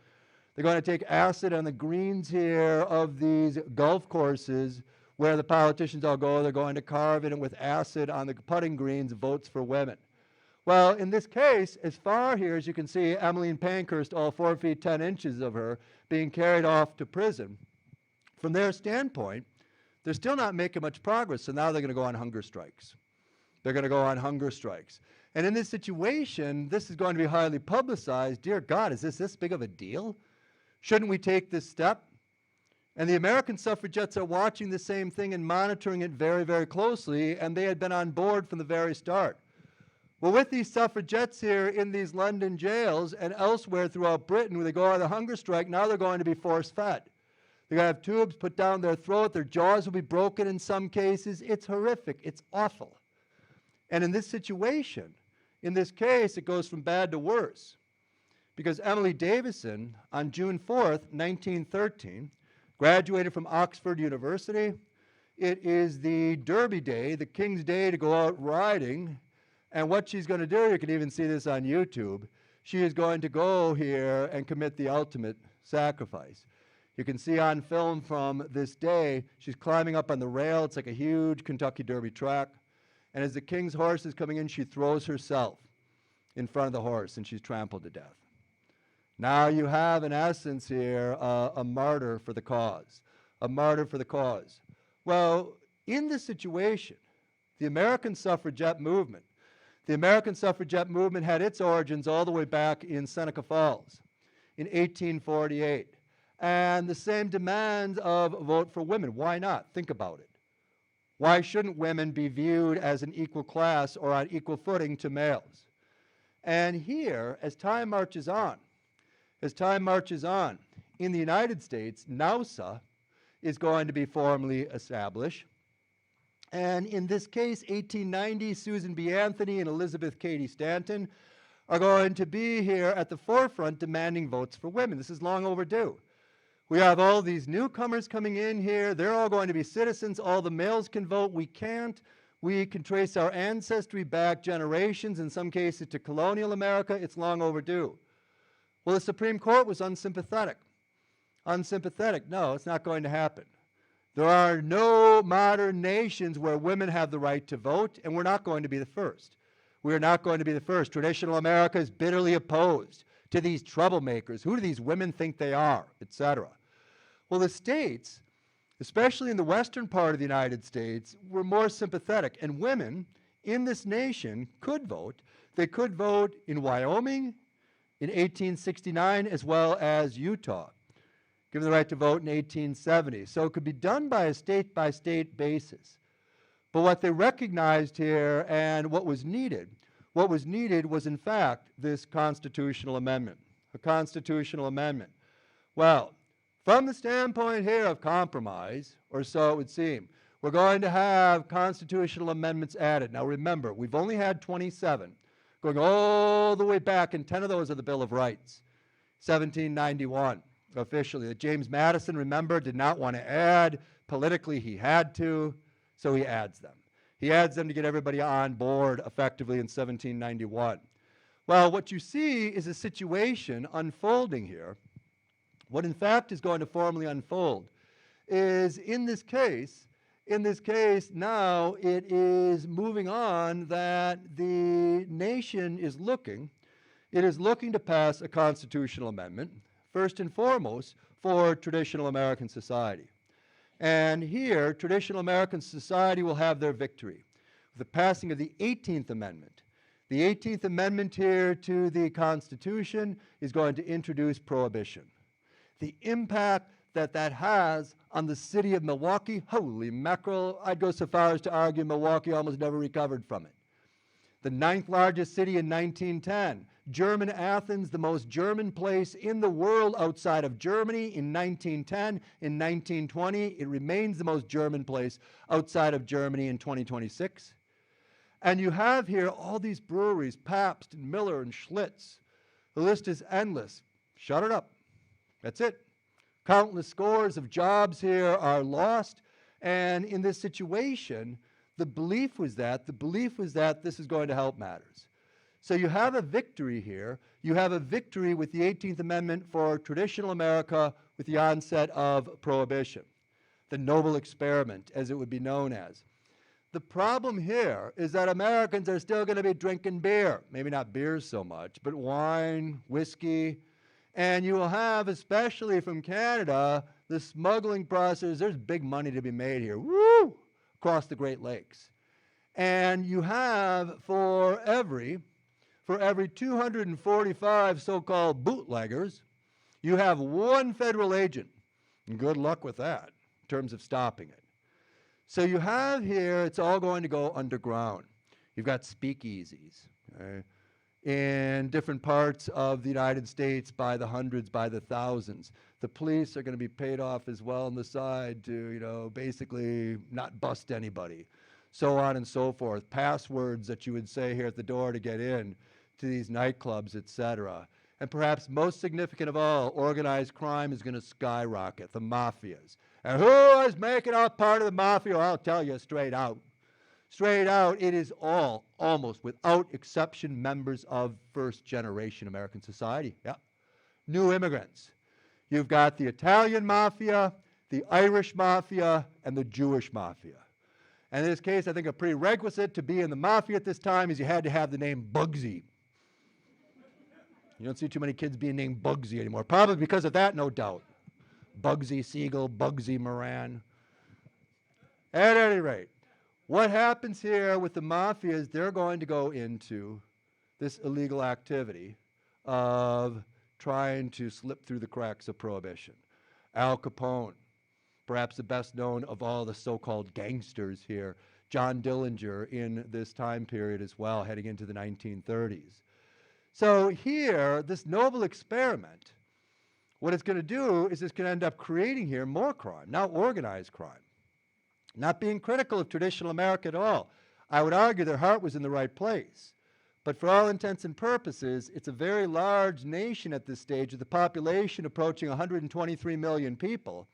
They're going to take acid on the greens here of these golf courses where the politicians all go. They're going to carve it with acid on the putting greens, votes for women. Well, in this case, as far here as you can see, Emmeline Pankhurst, all 4 feet 10 inches of her, being carried off to prison. From their standpoint, they're still not making much progress, so now they're going to go on hunger strikes. They're going to go on hunger strikes. And in this situation, this is going to be highly publicized. Dear God, is this big of a deal? Shouldn't we take this step? And the American suffragettes are watching the same thing and monitoring it very, very closely, and they had been on board from the very start. Well, with these suffragettes here in these London jails and elsewhere throughout Britain, when they go on a hunger strike, now they're going to be force-fed. They're going to have tubes put down their throat. Their jaws will be broken in some cases. It's horrific. It's awful. And in this situation, in this case, it goes from bad to worse. Because Emily Davison, on June 4th, 1913, graduated from Oxford University. It is the Derby Day, the King's Day to go out riding. And what she's going to do, you can even see this on YouTube, she is going to go here and commit the ultimate sacrifice. You can see on film from this day, she's climbing up on the rail. It's like a huge Kentucky Derby track. And as the king's horse is coming in, she throws herself in front of the horse, and she's trampled to death. Now you have, in essence here, a martyr for the cause. A martyr for the cause. Well, in this situation, the American suffragette movement had its origins all the way back in Seneca Falls in 1848. And the same demands of vote for women. Why not? Think about it. Why shouldn't women be viewed as an equal class or on equal footing to males? And here, as time marches on, in the United States, NAUSA is going to be formally established. And in this case, 1890, Susan B. Anthony and Elizabeth Cady Stanton are going to be here at the forefront demanding votes for women. This is long overdue. We have all these newcomers coming in here. They're all going to be citizens. All the males can vote. We can't. We can trace our ancestry back generations, in some cases to colonial America. It's long overdue. Well, the Supreme Court was unsympathetic. Unsympathetic. No, it's not going to happen. There are no modern nations where women have the right to vote, and we're not going to be the first. We are not going to be the first. Traditional America is bitterly opposed to these troublemakers. Who do these women think they are, etc.? Well, the states, especially in the western part of the United States, were more sympathetic. And women in this nation could vote. They could vote in Wyoming in 1869 as well as Utah, given the right to vote in 1870. So it could be done by a state-by-state basis. But what they recognized here and what was needed was in fact this constitutional amendment, a constitutional amendment. Well, from the standpoint here of compromise, or so it would seem, we're going to have constitutional amendments added. Now remember, we've only had 27, going all the way back, and 10 of those are the Bill of Rights, 1791, officially. That James Madison, remember, did not want to add. Politically, he had to, so he adds them. He adds them to get everybody on board effectively in 1791. Well, what you see is a situation unfolding here. What in fact is going to formally unfold is in this case now it is moving on that the nation is looking to pass a constitutional amendment, first and foremost, for traditional American society. And here, traditional American society will have their victory. the passing of the 18th Amendment. The 18th Amendment here to the Constitution is going to introduce prohibition. The impact that that has on the city of Milwaukee, holy mackerel, I'd go so far as to argue Milwaukee almost never recovered from it. The 9th largest city in 1910. German Athens, the most German place in the world outside of Germany in 1910. In 1920, it remains the most German place outside of Germany in 2026. And you have here all these breweries, Pabst and Miller and Schlitz. The list is endless. Shut it up. That's it. Countless scores of jobs here are lost. And in this situation, the belief was that this is going to help matters. So you have a victory here. You have a victory with the 18th Amendment for traditional America with the onset of Prohibition, the noble experiment, as it would be known as. The problem here is that Americans are still going to be drinking beer. Maybe not beer so much, but wine, whiskey. And you will have, especially from Canada, the smuggling process. There's big money to be made here. Woo! Across the Great Lakes. And you have for every 245 so-called bootleggers, you have one federal agent. And good luck with that in terms of stopping it. So you have here, it's all going to go underground. You've got speakeasies in different parts of the United States by the hundreds, by the thousands. The police are going to be paid off as well on the side to, basically not bust anybody, so on and so forth. Passwords that you would say here at the door to get in to these nightclubs, etc. And perhaps most significant of all, organized crime is going to skyrocket, the mafias. And who is making up part of the mafia? I'll tell you straight out. Straight out, it is all, almost without exception, members of first-generation American society. Yeah. New immigrants. You've got the Italian mafia, the Irish mafia, and the Jewish mafia. And in this case, I think a prerequisite to be in the mafia at this time is you had to have the name Bugsy. You don't see too many kids being named Bugsy anymore. Probably because of that, no doubt. Bugsy Siegel, Bugsy Moran. At any rate, what happens here with the mafia is they're going to go into this illegal activity of trying to slip through the cracks of Prohibition. Al Capone, perhaps the best known of all the so-called gangsters here. John Dillinger in this time period as well, heading into the 1930s. So here, this noble experiment, what it's going to do is it's going to end up creating here more crime, now organized crime. Not being critical of traditional America at all. I would argue their heart was in the right place. But for all intents and purposes, it's a very large nation at this stage with a population approaching 123 million people.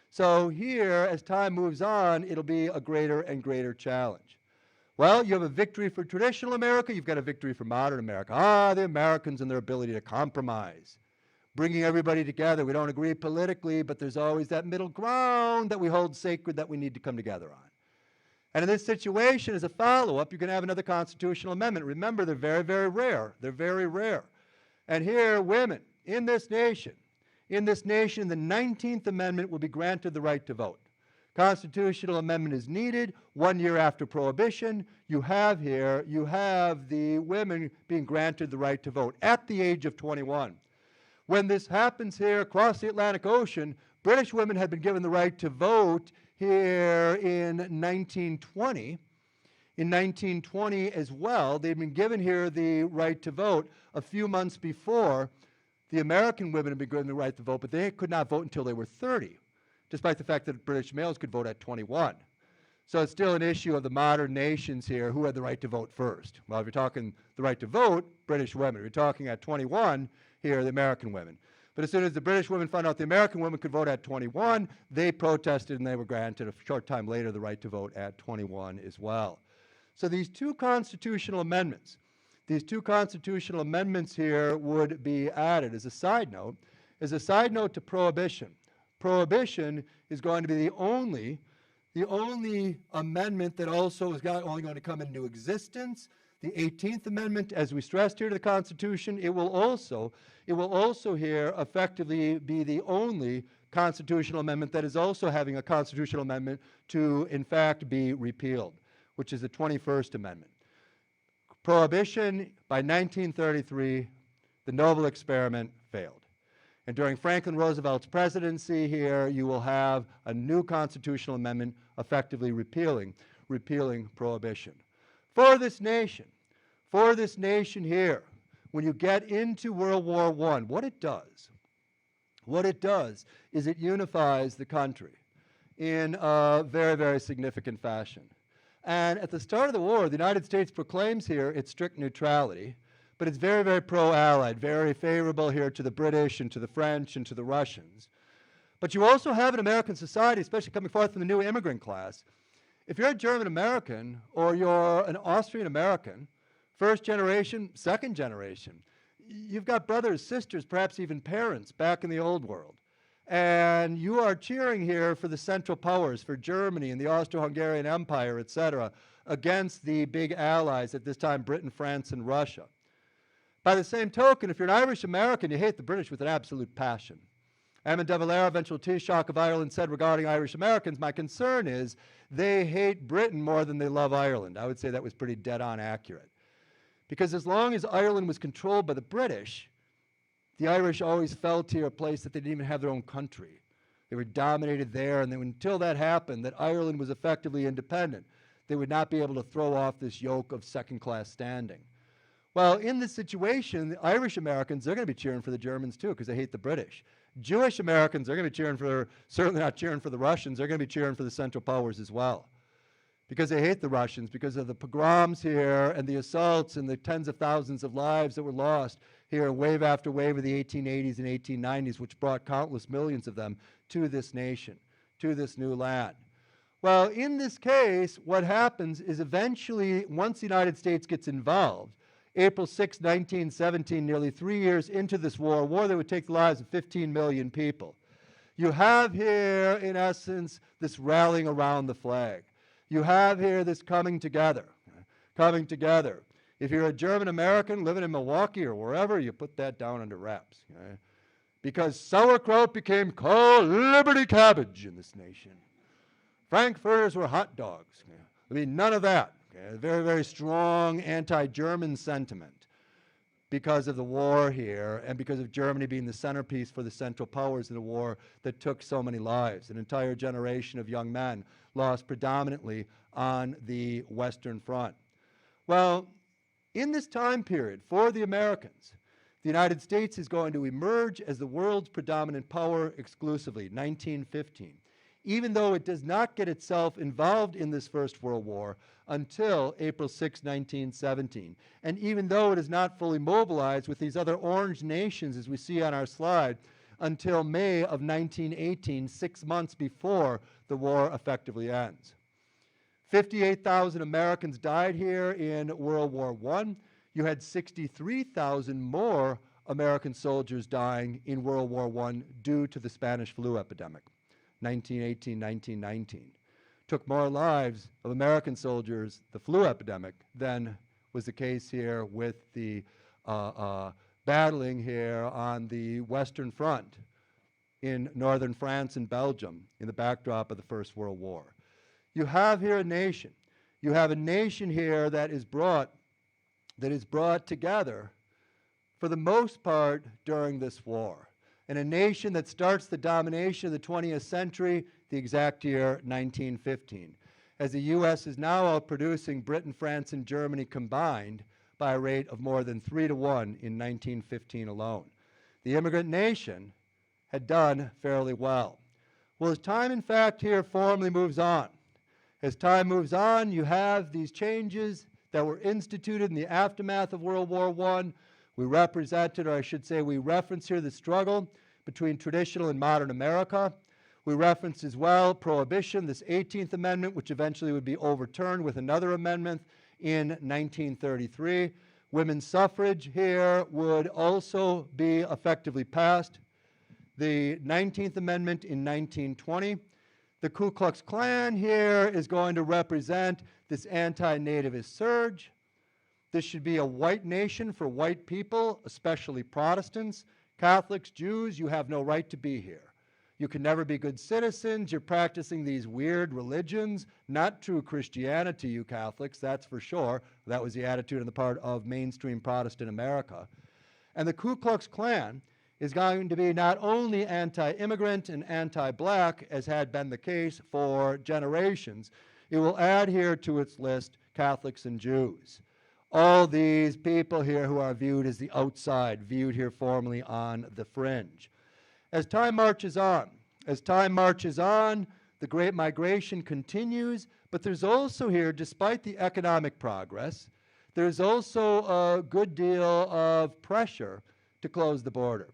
So here, as time moves on, it'll be a greater and greater challenge. Well, you have a victory for traditional America, you've got a victory for modern America. The Americans and their ability to compromise. Bringing everybody together. We don't agree politically, but there's always that middle ground that we hold sacred that we need to come together on. And in this situation, as a follow-up, you're going to have another constitutional amendment. Remember, they're very, very rare. They're very rare. And here, women in this nation, the 19th Amendment will be granted the right to vote. Constitutional amendment is needed 1 year after Prohibition. You have the women being granted the right to vote at the age of 21. When this happens here across the Atlantic Ocean, British women had been given the right to vote here in 1920. In 1920 as well, they'd been given here the right to vote a few months before. The American women had been given the right to vote, but they could not vote until they were 30, despite the fact that British males could vote at 21. So it's still an issue of the modern nations here, who had the right to vote first. Well, if you're talking the right to vote, British women. If you're talking at 21, here, the American women. But as soon as the British women found out the American women could vote at 21, they protested and they were granted a short time later the right to vote at 21 as well. So these two constitutional amendments here would be added as a side note to Prohibition. Prohibition is going to be the only amendment that also is only going to come into existence. The 18th Amendment, as we stressed here to the Constitution, it will also here effectively be the only constitutional amendment that is also having a constitutional amendment to, in fact, be repealed. which is the 21st Amendment. Prohibition, by 1933, the noble experiment failed. And during Franklin Roosevelt's presidency here, you will have a new constitutional amendment effectively repealing prohibition. For this nation here, when you get into World War I, what it does is it unifies the country in a very, very significant fashion. And at the start of the war, the United States proclaims here its strict neutrality, but it's very, very pro-Allied, very favorable here to the British and to the French and to the Russians. But you also have in American society, especially coming forth from the new immigrant class, if you're a German American or you're an Austrian American, first generation, second generation, you've got brothers, sisters, perhaps even parents back in the old world. And you are cheering here for the Central Powers, for Germany and the Austro-Hungarian Empire, etc., against the big allies at this time, Britain, France, and Russia. By the same token, if you're an Irish American, you hate the British with an absolute passion. Eamon de Valera, eventual Taoiseach of Ireland, said regarding Irish Americans, my concern is they hate Britain more than they love Ireland. I would say that was pretty dead-on accurate. Because as long as Ireland was controlled by the British, the Irish always felt here a place that they didn't even have their own country. They were dominated there, and then until that happened, that Ireland was effectively independent, they would not be able to throw off this yoke of second-class standing. Well, in this situation, the Irish Americans, they're going to be cheering for the Germans too, because they hate the British. Jewish Americans, they're going to be cheering for, certainly not cheering for the Russians, they're going to be cheering for the Central Powers as well. Because they hate the Russians, because of the pogroms here and the assaults and the tens of thousands of lives that were lost here wave after wave of the 1880s and 1890s, which brought countless millions of them to this nation, to this new land. Well, in this case, what happens is eventually, once the United States gets involved, April 6, 1917, nearly 3 years into this war, a war that would take the lives of 15 million people, you have here, in essence, this rallying around the flag. You have here this coming together, coming together. If you're a German American living in Milwaukee or wherever, you put that down under wraps. Okay? Because sauerkraut became called Liberty cabbage in this nation. Frankfurters were hot dogs. Okay? I mean, none of that. Okay? A very, very strong anti-German sentiment because of the war here and because of Germany being the centerpiece for the Central Powers in a war that took so many lives. An entire generation of young men lost predominantly on the Western Front. Well, in this time period, for the Americans, the United States is going to emerge as the world's predominant power exclusively, 1915, even though it does not get itself involved in this First World War until April 6, 1917. And even though it is not fully mobilized with these other orange nations, as we see on our slide, until May of 1918, 6 months before the war effectively ends. 58,000 Americans died here in World War I. You had 63,000 more American soldiers dying in World War I due to the Spanish flu epidemic, 1918, 1919. Took more lives of American soldiers, the flu epidemic, than was the case here with the battling here on the Western Front in northern France and Belgium in the backdrop of the First World War. You have here a nation. You have a nation here that is brought together for the most part during this war. And a nation that starts the domination of the 20th century the exact year 1915, as the U.S. is now outproducing Britain, France, and Germany combined by a rate of more than 3 to 1 in 1915 alone. The immigrant nation had done fairly well. Well, as time, in fact, here formally moves on, as time moves on, you have these changes that were instituted in the aftermath of World War I. We represented, or I should say we reference here the struggle between traditional and modern America. We reference as well Prohibition, this 18th Amendment, which eventually would be overturned with another amendment in 1933. Women's suffrage here would also be effectively passed. The 19th Amendment in 1920. The Ku Klux Klan here is going to represent this anti-nativist surge. This should be a white nation for white people, especially Protestants. Catholics, Jews, you have no right to be here. You can never be good citizens. You're practicing these weird religions. Not true Christianity, you Catholics, that's for sure. That was the attitude on the part of mainstream Protestant America. And the Ku Klux Klan is going to be not only anti-immigrant and anti-black, as had been the case for generations, it will add here to its list Catholics and Jews. All these people here who are viewed as the outside, viewed here formally on the fringe. As time marches on, the Great Migration continues, but there's also here, despite the economic progress, there's also a good deal of pressure to close the border,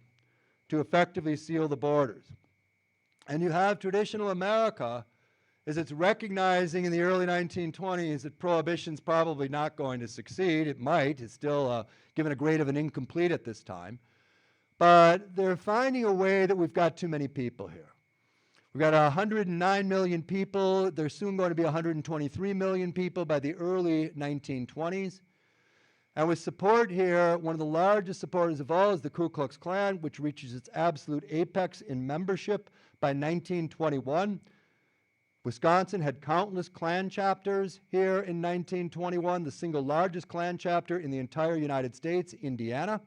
to effectively seal the borders. And you have traditional America, as it's recognizing in the early 1920s that prohibition's probably not going to succeed. It might. It's still given a grade of an incomplete at this time. But they're finding a way that we've got too many people here. We've got 109 million people. There's soon going to be 123 million people by the early 1920s. And with support here, one of the largest supporters of all is the Ku Klux Klan, which reaches its absolute apex in membership by 1921. Wisconsin had countless Klan chapters here in 1921, the single largest Klan chapter in the entire United States, Indiana.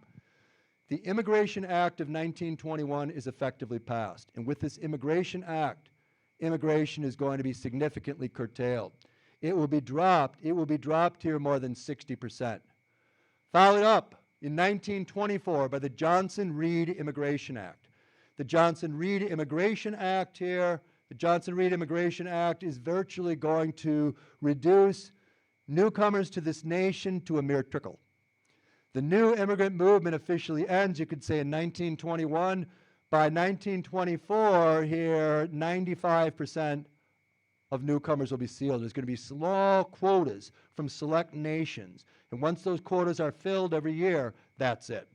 The Immigration Act of 1921 is effectively passed. And with this Immigration Act, immigration is going to be significantly curtailed. It will be dropped here more than 60%. Followed up in 1924 by the Johnson-Reed Immigration Act. The Johnson-Reed Immigration Act here, the Johnson-Reed Immigration Act is virtually going to reduce newcomers to this nation to a mere trickle. The new immigrant movement officially ends, you could say, in 1921. By 1924 here, 95% of newcomers will be sealed. There's going to be small quotas from select nations. And once those quotas are filled every year, that's it.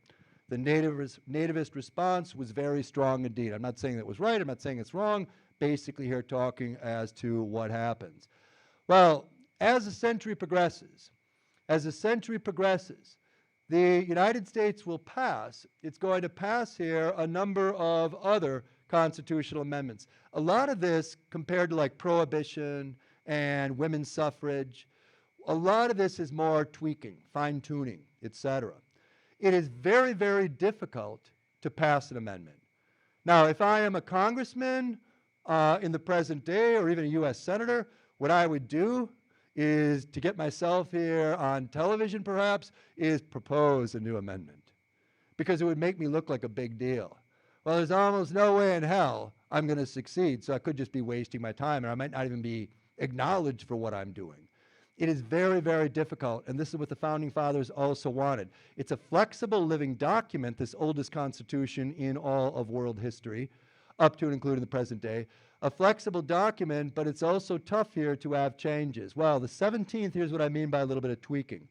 The nativist response was very strong indeed. I'm not saying that was right. I'm not saying it's wrong. Basically here talking as to what happens. Well, as the century progresses, the United States will pass, it's going to pass here a number of other constitutional amendments. A lot of this compared to like prohibition and women's suffrage, a lot of this is more tweaking, fine-tuning, etc. It is very, very difficult to pass an amendment. Now, if I am a congressman in the present day or even a U.S. senator, what I would do is to get myself here on television perhaps, is propose a new amendment because it would make me look like a big deal. Well, there's almost no way in hell I'm going to succeed, so I could just be wasting my time and I might not even be acknowledged for what I'm doing. It is very, very difficult, and this is what the Founding Fathers also wanted. It's a flexible living document, this oldest constitution in all of world history, up to and including the present day. A flexible document, but it's also tough here to have changes. Well, the 17th, here's what I mean by a little bit of tweaking.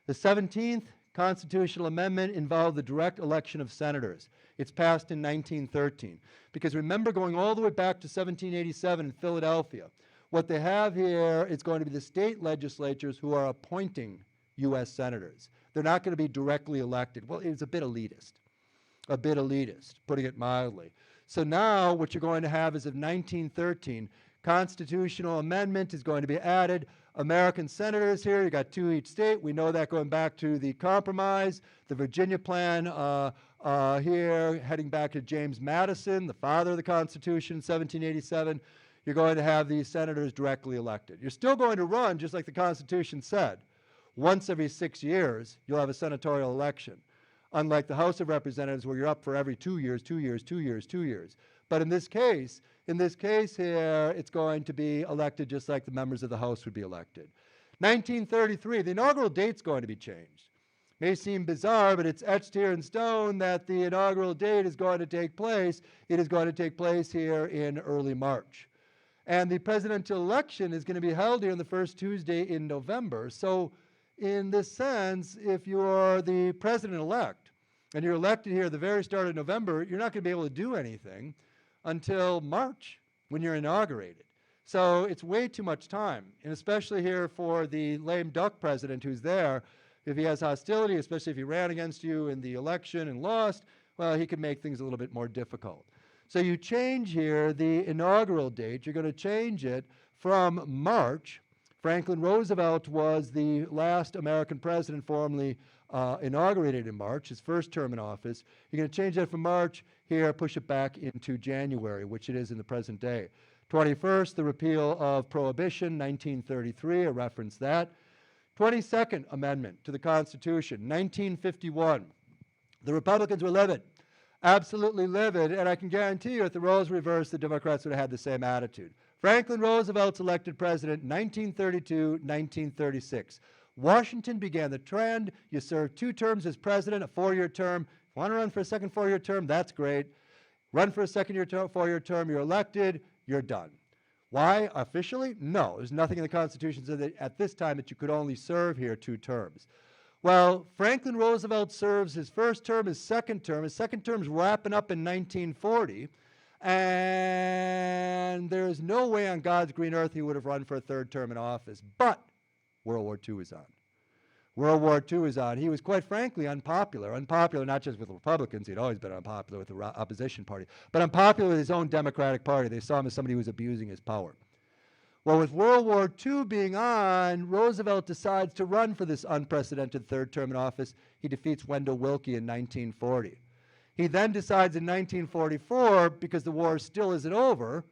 The 17th constitutional amendment involved the direct election of senators. It's passed in 1913. Because remember, going all the way back to 1787 in Philadelphia, what they have here is going to be the state legislatures who are appointing U.S. senators. They're not going to be directly elected. Well, it's a bit elitist, putting it mildly. So now what you're going to have is of 1913, constitutional amendment is going to be added. American senators here, you got 2 each state. We know that going back to the compromise, the Virginia plan here, heading back to James Madison, the father of the Constitution, 1787. You're going to have these senators directly elected. You're still going to run, just like the Constitution said. Once every 6 years, you'll have a senatorial election. Unlike the House of Representatives where you're up for every 2 years, 2 years, 2 years, 2 years. But in this case here, it's going to be elected just like the members of the House would be elected. 1933, the inaugural date's going to be changed. May seem bizarre, but it's etched here in stone that the inaugural date is going to take place. It is going to take place here in early March. And the presidential election is going to be held here on the first Tuesday in November. So in this sense, if you're the president-elect and you're elected here at the very start of November, you're not going to be able to do anything until March when you're inaugurated. So it's way too much time, and especially here for the lame duck president who's there, if he has hostility, especially if he ran against you in the election and lost, well, he could make things a little bit more difficult. So you change here the inaugural date. You're going to change it from March. Franklin Roosevelt was the last American president formally inaugurated in March, his first term in office. You're going to change that from March here, push it back into January, which it is in the present day. 21st, the repeal of Prohibition, 1933, I referenced that. 22nd Amendment to the Constitution, 1951. The Republicans were livid, absolutely livid, and I can guarantee you if the roles reversed, the Democrats would have had the same attitude. Franklin Roosevelt's elected president, 1932, 1936. Washington began the trend. You serve 2 terms as president, a 4-year term. If you want to run for a second 4-year term, that's great. Run for a second 4-year term, you're elected, you're done. Why? Officially? No. There's nothing in the Constitution that said at this time that you could only serve here 2 terms. Well, Franklin Roosevelt serves his first term, his second term. His second term's wrapping up in 1940. And there is no way on God's green earth he would have run for a 3rd term in office. But World War II is on. World War II is on. He was quite frankly unpopular. Unpopular not just with Republicans. He'd always been unpopular with the opposition party. But unpopular with his own Democratic Party. They saw him as somebody who was abusing his power. Well, with World War II being on, Roosevelt decides to run for this unprecedented 3rd term in office. He defeats Wendell Willkie in 1940. He then decides in 1944, because the war still isn't over,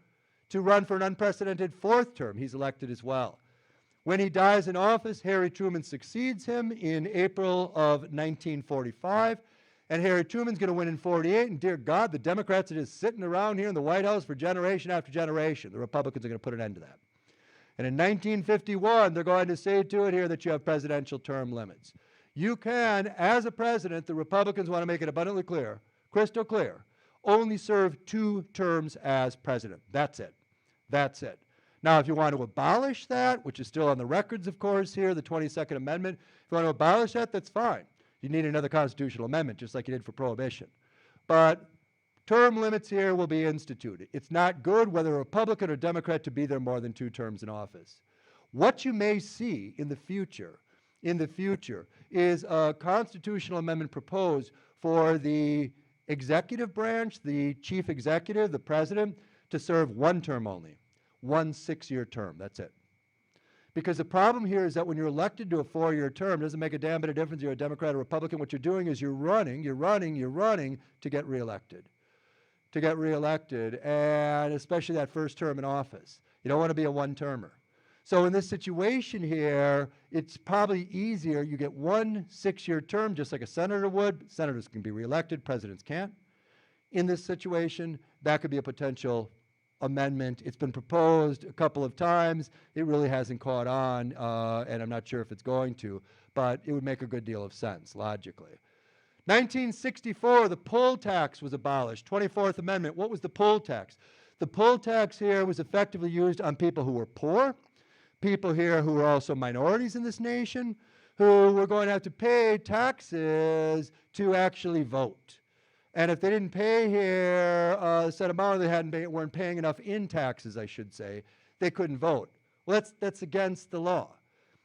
to run for an unprecedented 4th term. He's elected as well. When he dies in office, Harry Truman succeeds him in April of 1945, and Harry Truman's going to win in 48, and dear God, the Democrats are just sitting around here in the White House for generation after generation. The Republicans are going to put an end to that. And in 1951, they're going to say to it here that you have presidential term limits. You can, as a president, the Republicans want to make it abundantly clear, crystal clear, only serve 2 terms as president. That's it. That's it. Now, if you want to abolish that, which is still on the records, of course, here, the 22nd Amendment, if you want to abolish that, that's fine. You need another constitutional amendment, just like you did for Prohibition. But term limits here will be instituted. It's not good, whether a Republican or Democrat, to be there more than 2 terms in office. What you may see in the future is a constitutional amendment proposed for the executive branch, the chief executive, the president, to serve 1 term only. 1 6-year term, that's it. Because the problem here is that when you're elected to a 4-year term, it doesn't make a damn bit of difference if you're a Democrat or Republican. What you're doing is you're running to get reelected. To get reelected, and especially that first term in office. You don't want to be a 1-termer. So in this situation here, it's probably easier. You get 1 6-year term, just like a senator would. Senators can be reelected, presidents can't. In this situation, that could be a potential amendment. It's been proposed a couple of times. It really hasn't caught on, and I'm not sure if it's going to, but it would make a good deal of sense, logically. 1964, the poll tax was abolished. 24th Amendment, what was the poll tax? The poll tax here was effectively used on people who were poor, people here who were also minorities in this nation, who were going to have to pay taxes to actually vote. And if they didn't pay here a set amount, they weren't paying enough in taxes, I should say, they couldn't vote. Well, that's against the law.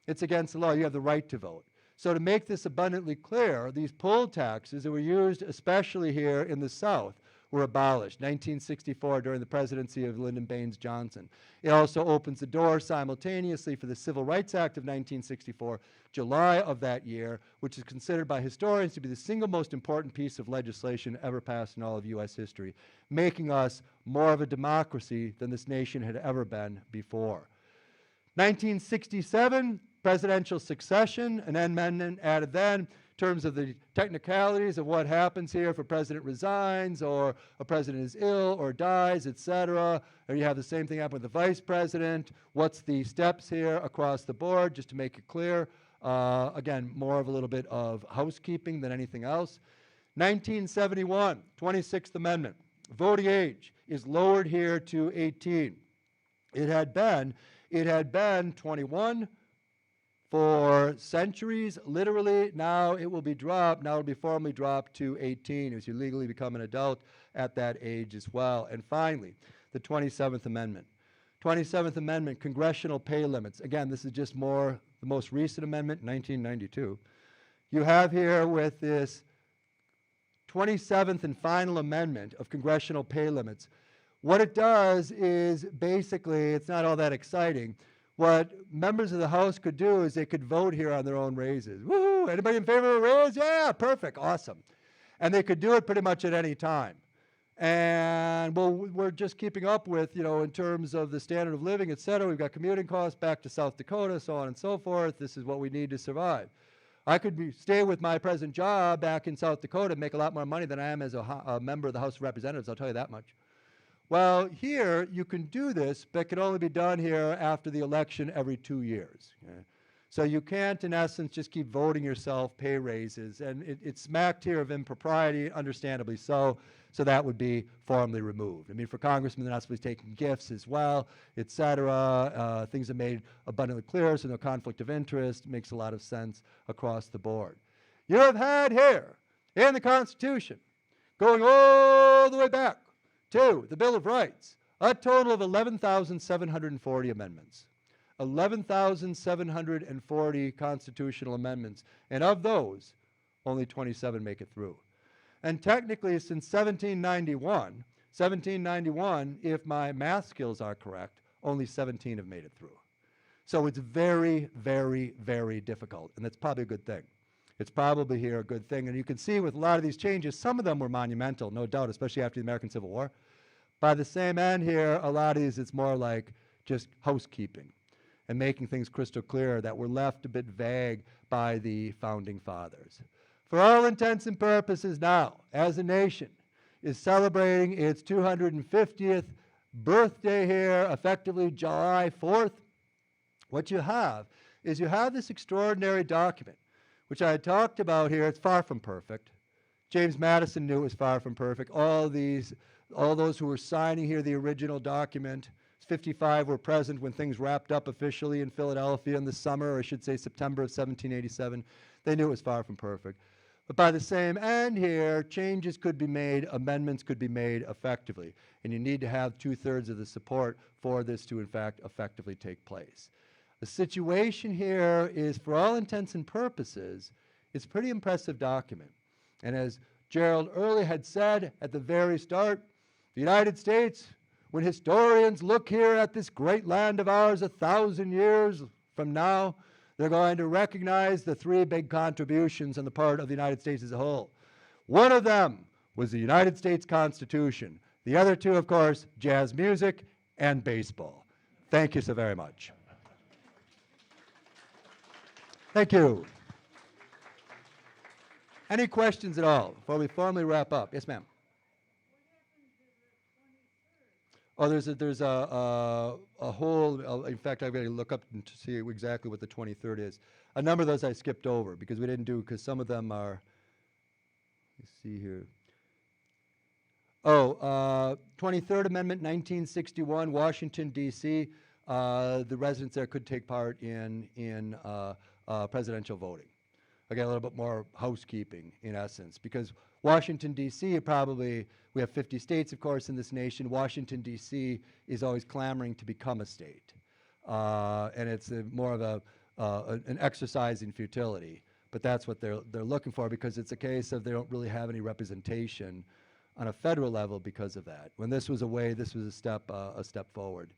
It's against the law. You have the right to vote. So to make this abundantly clear, these poll taxes that were used especially here in the South were abolished, 1964, during the presidency of Lyndon Baines Johnson. It also opens the door simultaneously for the Civil Rights Act of 1964, July of that year, which is considered by historians to be the single most important piece of legislation ever passed in all of U.S. history, making us more of a democracy than this nation had ever been before. 1967, presidential succession, an amendment added then in terms of the technicalities of what happens here if a president resigns or a president is ill or dies, etc. Or you have the same thing happen with the vice president. What's the steps here across the board, just to make it clear. Again, more of a little bit of housekeeping than anything else. 1971, 26th Amendment. Voting age is lowered here to 18. It had been 21 for centuries, literally. Now it will be dropped. Now it will be formally dropped to 18 as you legally become an adult at that age as well. And finally, the 27th Amendment. 27th Amendment, congressional pay limits. Again, this is just the most recent amendment, 1992. You have here with this 27th and final amendment of congressional pay limits, what it does is basically, it's not all that exciting. What members of the House could do is they could vote here on their own raises. Woohoo! Anybody in favor of a raise? Yeah, perfect, awesome. And they could do it pretty much at any time. And well, we're just keeping up with, in terms of the standard of living, et cetera. We've got commuting costs back to South Dakota, so on and so forth. This is what we need to survive. I could stay with my present job back in South Dakota, make a lot more money than I am as a member of the House of Representatives, I'll tell you that much. Well, here you can do this, but it can only be done here after the election every 2 years. Okay? So you can't, in essence, just keep voting yourself pay raises. And it's smacked here of impropriety, understandably so. So that would be formally removed. I mean, for congressmen, they're not supposed to be taking gifts as well, et cetera. Things are made abundantly clear, so no conflict of interest. Makes a lot of sense across the board. You have had here in the Constitution, going all the way back to the Bill of Rights, a total of 11,740 amendments. 11,740 constitutional amendments. And of those, only 27 make it through. And technically, since 1791, if my math skills are correct, only 17 have made it through. So it's very, very, very difficult, and that's probably a good thing. It's probably here a good thing. And you can see with a lot of these changes, some of them were monumental, no doubt, especially after the American Civil War. By the same end here, a lot of these, it's more like just housekeeping and making things crystal clear that were left a bit vague by the Founding Fathers. For all intents and purposes now, as a nation, is celebrating its 250th birthday here, effectively July 4th. What you have is you have this extraordinary document, which I had talked about here. It's far from perfect. James Madison knew it was far from perfect. All those who were signing here the original document, 55 were present when things wrapped up officially in Philadelphia in the summer, or I should say September of 1787. They knew it was far from perfect. But by the same end here, changes could be made, amendments could be made effectively. And you need to have 2/3 of the support for this to, in fact, effectively take place. The situation here is, for all intents and purposes, it's a pretty impressive document. And as Gerald Early had said at the very start, the United States, when historians look here at this great land of ours 1,000 years from now, they're going to recognize the three big contributions on the part of the United States as a whole. One of them was the United States Constitution. The other two, of course, jazz music and baseball. Thank you so very much. Thank you. Any questions at all before we formally wrap up? Yes, ma'am. Oh, there's a whole, in fact, I've got to look up to see exactly what the 23rd is. A number of those I skipped over because we didn't do, because some of them are, let's see here. Oh, 23rd Amendment, 1961, Washington, D.C. The residents there could take part in presidential voting. Again, a little bit more housekeeping, in essence, because Washington, D.C., we have 50 states, of course, in this nation. Washington, D.C. is always clamoring to become a state. And it's more of an exercise in futility. But that's what they're looking for, because it's a case of they don't really have any representation on a federal level because of that. When this was a step forward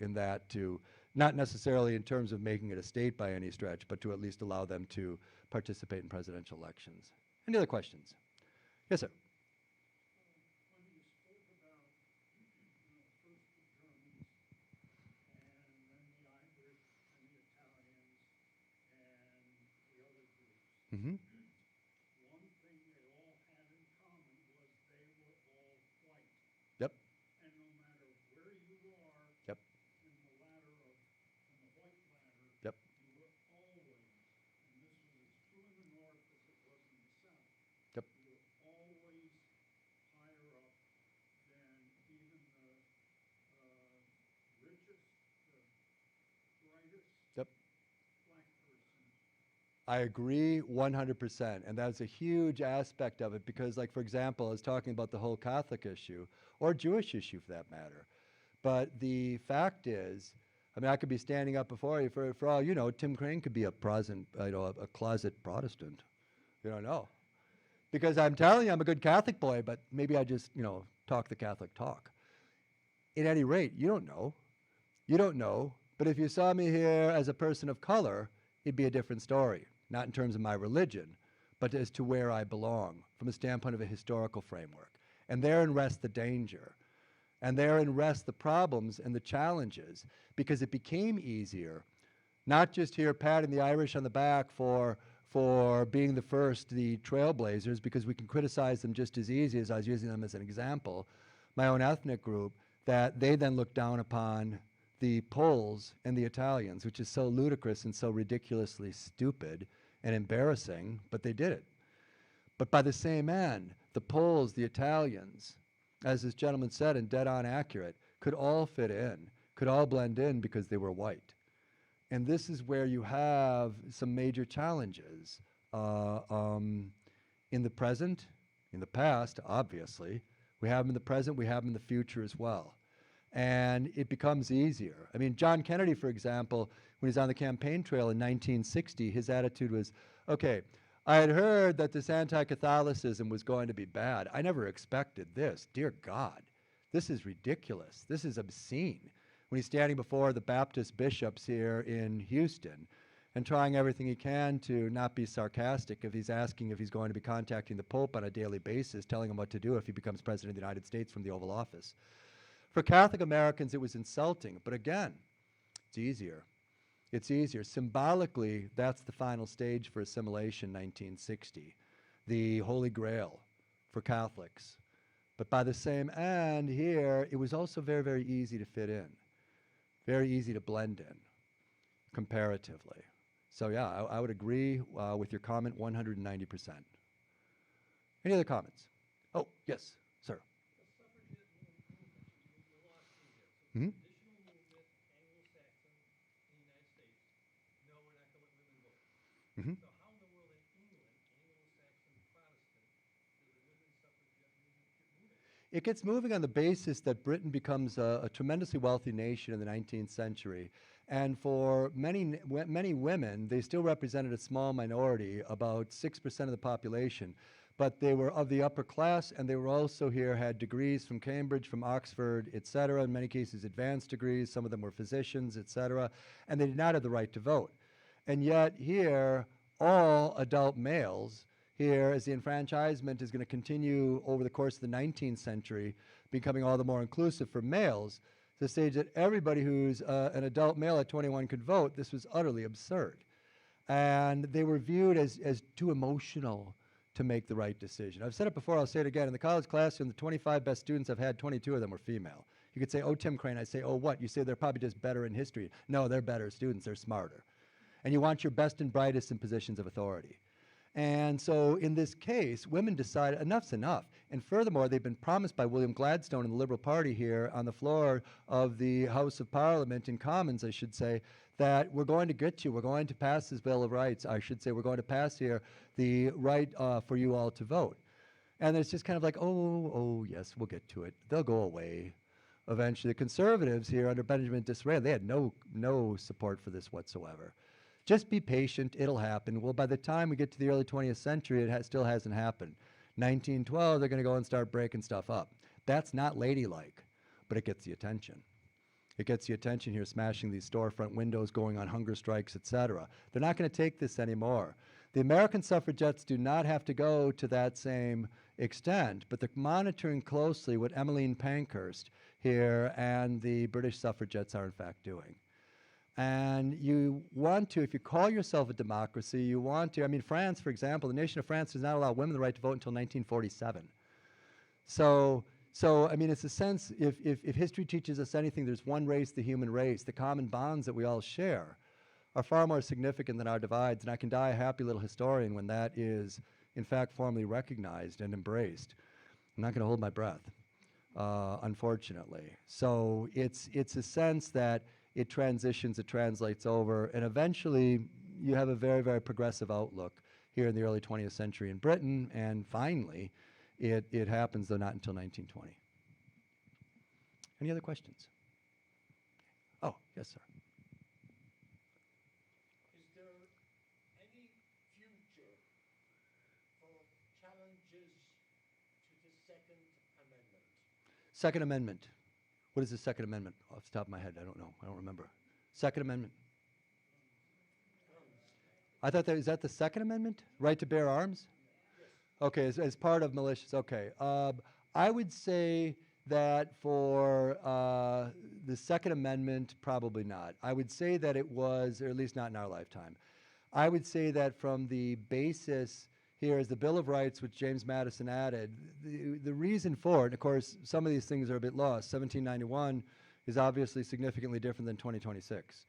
in that, to not necessarily in terms of making it a state by any stretch, but to at least allow them to participate in presidential elections. Any other questions? Yes, sir. When you spoke about first the Germans and then the Irish and the Italians and the other groups, Mm-hmm. one thing they all had in common was they were all white. Yep. And no matter where you are Yep. in the ladder in the white ladder, Yep. you were always, and this was as true in the North as it was in the South, Yep. you were always higher up than even the richest, the brightest Yep. black person. I agree 100%, and that's a huge aspect of it because, like, for example, I was talking about the whole Catholic issue, or Jewish issue for that matter. But the fact is, I mean, I could be standing up before you, for all you know, Tim Crain could be a closet Protestant. You don't know. Because I'm telling you, I'm a good Catholic boy, but maybe I just, talk the Catholic talk. At any rate, you don't know. You don't know. But if you saw me here as a person of color, it'd be a different story. Not in terms of my religion, but as to where I belong from a standpoint of a historical framework. And therein rests the danger. And therein rests the problems and the challenges, because it became easier, not just here patting the Irish on the back for being the first, the trailblazers, because we can criticize them just as easy as I was using them as an example, my own ethnic group, that they then look down upon the Poles and the Italians, which is so ludicrous and so ridiculously stupid and embarrassing, but they did it. But by the same end, the Poles, the Italians, as this gentleman said, and dead on accurate, could all fit in, could all blend in because they were white. And this is where you have some major challenges in the present, in the past, obviously. We have them in the present, we have them in the future as well. And it becomes easier. I mean, John Kennedy, for example, when he was on the campaign trail in 1960, his attitude was, okay, I had heard that this anti-Catholicism was going to be bad. I never expected this. Dear God, this is ridiculous. This is obscene. When he's standing before the Baptist bishops here in Houston and trying everything he can to not be sarcastic, if he's asking if he's going to be contacting the Pope on a daily basis, telling him what to do if he becomes president of the United States from the Oval Office. For Catholic Americans, it was insulting. But again, it's easier. It's easier. Symbolically, that's the final stage for assimilation, 1960, the Holy Grail for Catholics. But by the same end here, it was also very, very easy to fit in. Very easy to blend in, comparatively. So yeah, I would agree with your comment 190%. Any other comments? Oh, yes, sir. The suffragette movement, you lost me there. So Mhm. traditional movement, Anglo-Saxon in the United States, no, we're not going to let women vote. Mhm. So how in the world in England, Anglo-Saxon Protestant, does the women's suffragette movement get moving? It gets moving on the basis that Britain becomes a tremendously wealthy nation in the 19th century. And for many women, they still represented a small minority, about 6% of the population. But they were of the upper class, and they were also here, had degrees from Cambridge, from Oxford, et cetera, in many cases advanced degrees. Some of them were physicians, et cetera, and they did not have the right to vote. And yet here, all adult males here, as the enfranchisement is going to continue over the course of the 19th century, becoming all the more inclusive for males, to the stage that everybody who's an adult male at 21 could vote. This was utterly absurd. And they were viewed as too emotional to make the right decision. I've said it before, I'll say it again. In the college classroom, the 25 best students I've had, 22 of them were female. You could say, oh, Tim Crain. I say, oh, what? You say they're probably just better in history. No, they're better students. They're smarter. And you want your best and brightest in positions of authority. And so in this case, women decide enough's enough. And furthermore, they've been promised by William Gladstone and the Liberal Party here on the floor of the House of Parliament, in Commons, I should say, that we're going to get you. We're going to pass this Bill of Rights. I should say we're going to pass here the right for you all to vote. And it's just kind of like, oh, yes, we'll get to it. They'll go away. Eventually, the conservatives here under Benjamin Disraeli, they had no support for this whatsoever. Just be patient, it'll happen. Well, by the time we get to the early 20th century, it still hasn't happened. 1912, they're going to go and start breaking stuff up. That's not ladylike, but it gets the attention. It gets the attention here, smashing these storefront windows, going on hunger strikes, etc. They're not going to take this anymore. The American suffragettes do not have to go to that same extent, but they're monitoring closely what Emmeline Pankhurst here and the British suffragettes are in fact doing. And you want to, if you call yourself a democracy, you want to, I mean, France, for example, the nation of France does not allow women the right to vote until 1947. So I mean, it's a sense, if history teaches us anything, there's one race, the human race. The common bonds that we all share are far more significant than our divides, and I can die a happy little historian when that is, in fact, formally recognized and embraced. I'm not going to hold my breath, unfortunately. So it's a sense that it transitions, it translates over, and eventually you have a very, very progressive outlook here in the early 20th century in Britain, and finally, it happens, though not until 1920. Any other questions? Oh, yes, sir. Is there any future for challenging Second Amendment. What is the Second Amendment? Off the top of my head, I don't know. I don't remember. Second Amendment. I thought is that the Second Amendment? Right to bear arms? Okay, as part of militias. Okay. I would say that for the Second Amendment, probably not. I would say that it was, or at least not in our lifetime. I would say that from the basis here is the Bill of Rights, which James Madison added. The reason for it, and of course, some of these things are a bit lost. 1791 is obviously significantly different than 2026.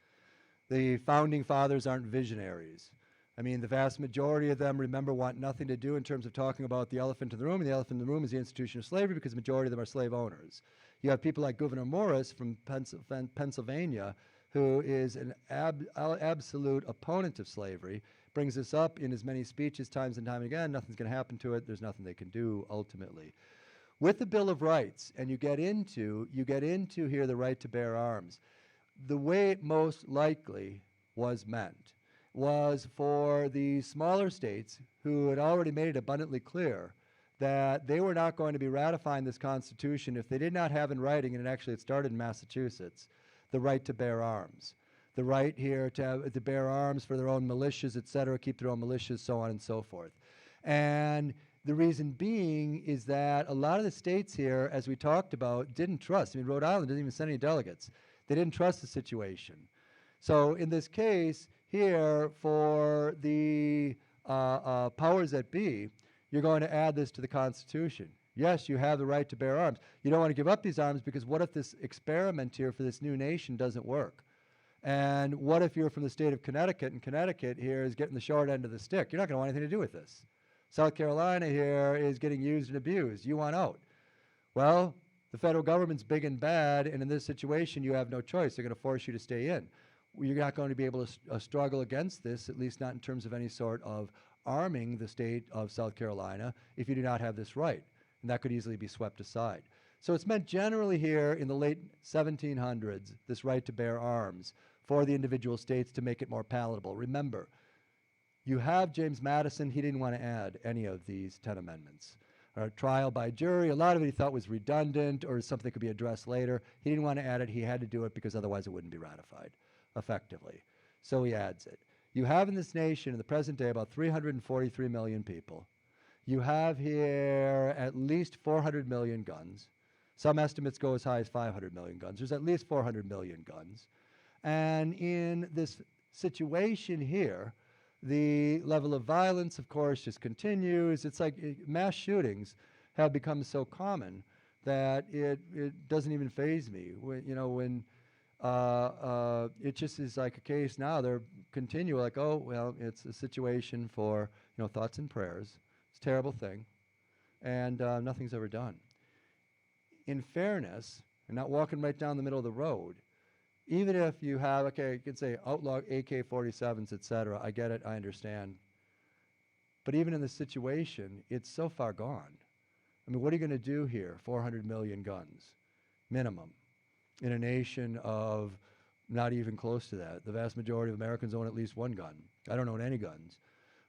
The founding fathers aren't visionaries. I mean, the vast majority of them, remember, want nothing to do in terms of talking about the elephant in the room, and the elephant in the room is the institution of slavery because the majority of them are slave owners. You have people like Gouverneur Morris from Pennsylvania, who is an absolute opponent of slavery, brings this up in as many speeches times and time again. Nothing's going to happen to it. There's nothing they can do ultimately. With the Bill of Rights, and you get into here the right to bear arms, the way it most likely was meant was for the smaller states who had already made it abundantly clear that they were not going to be ratifying this Constitution if they did not have in writing, and actually it started in Massachusetts, the right to bear arms. The right here to bear arms for their own militias, et cetera, keep their own militias, so on and so forth. And the reason being is that a lot of the states here, as we talked about, didn't trust. I mean, Rhode Island didn't even send any delegates. They didn't trust the situation. So in this case here, for the powers that be, you're going to add this to the Constitution. Yes, you have the right to bear arms. You don't want to give up these arms because what if this experiment here for this new nation doesn't work? And what if you're from the state of Connecticut, and Connecticut here is getting the short end of the stick? You're not going to want anything to do with this. South Carolina here is getting used and abused. You want out. Well, the federal government's big and bad, and in this situation, you have no choice. They're going to force you to stay in. You're not going to be able to struggle against this, at least not in terms of any sort of arming the state of South Carolina, if you do not have this right. And that could easily be swept aside. So it's meant generally here in the late 1700s, this right to bear arms for the individual states to make it more palatable. Remember, you have James Madison. He didn't want to add any of these 10 amendments. Trial by jury, a lot of it he thought was redundant or something that could be addressed later. He didn't want to add it. He had to do it because otherwise it wouldn't be ratified effectively. So he adds it. You have in this nation in the present day about 343 million people. You have here at least 400 million guns. Some estimates go as high as 500 million guns. There's at least 400 million guns. And in this situation here, the level of violence, of course, just continues. It's like mass shootings have become so common that it doesn't even faze me. When it just is like a case now, they're continual, like, oh, well, it's a situation for, thoughts and prayers. It's a terrible thing. And nothing's ever done. In fairness, and not walking right down the middle of the road, even if you have, okay, you could say outlaw AK-47s, et cetera, I get it, I understand. But even in this situation, it's so far gone. I mean, what are you going to do here? 400 million guns, minimum, in a nation of not even close to that. The vast majority of Americans own at least one gun. I don't own any guns.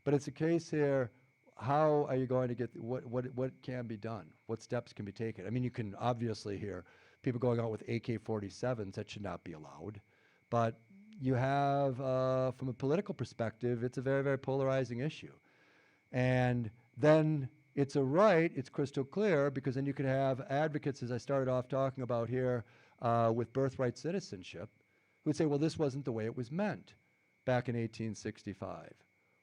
But it's a case here, how are you going to get, what can be done? What steps can be taken? I mean, you can obviously hear people going out with AK-47s, that should not be allowed. But you have, from a political perspective, it's a very, very polarizing issue. And then it's a right, it's crystal clear, because then you could have advocates, as I started off talking about here, with birthright citizenship, who would say, well, this wasn't the way it was meant back in 1865.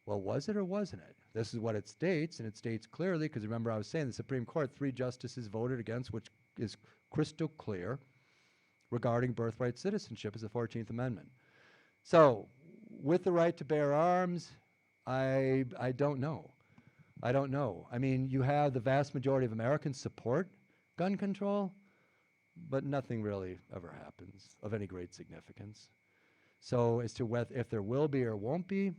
Well, was it or wasn't it? This is what it states, and it states clearly, because remember I was saying the Supreme Court, 3 justices voted against, which is crystal clear regarding birthright citizenship as the 14th Amendment. So, with the right to bear arms, I don't know. I don't know. I mean, you have the vast majority of Americans support gun control, but nothing really ever happens of any great significance. So as to if there will be or won't be,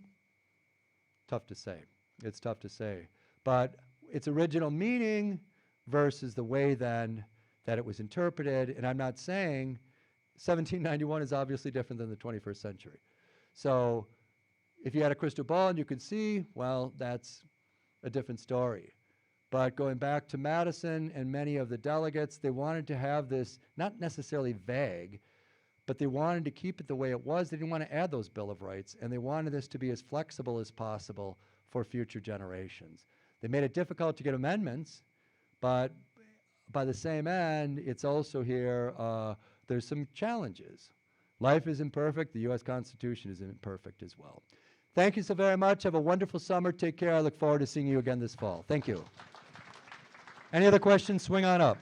tough to say. It's tough to say. But its original meaning versus the way then that it was interpreted, and I'm not saying 1791 is obviously different than the 21st century. So if you had a crystal ball and you could see, well, that's a different story. But going back to Madison and many of the delegates, they wanted to have this, not necessarily vague, but they wanted to keep it the way it was. They didn't want to add those Bill of Rights, and they wanted this to be as flexible as possible for future generations. They made it difficult to get amendments, but by the same end, it's also here, there's some challenges. Life is imperfect. The U.S. Constitution is imperfect as well. Thank you so very much. Have a wonderful summer. Take care. I look forward to seeing you again this fall. Thank you. Any other questions? Swing on up.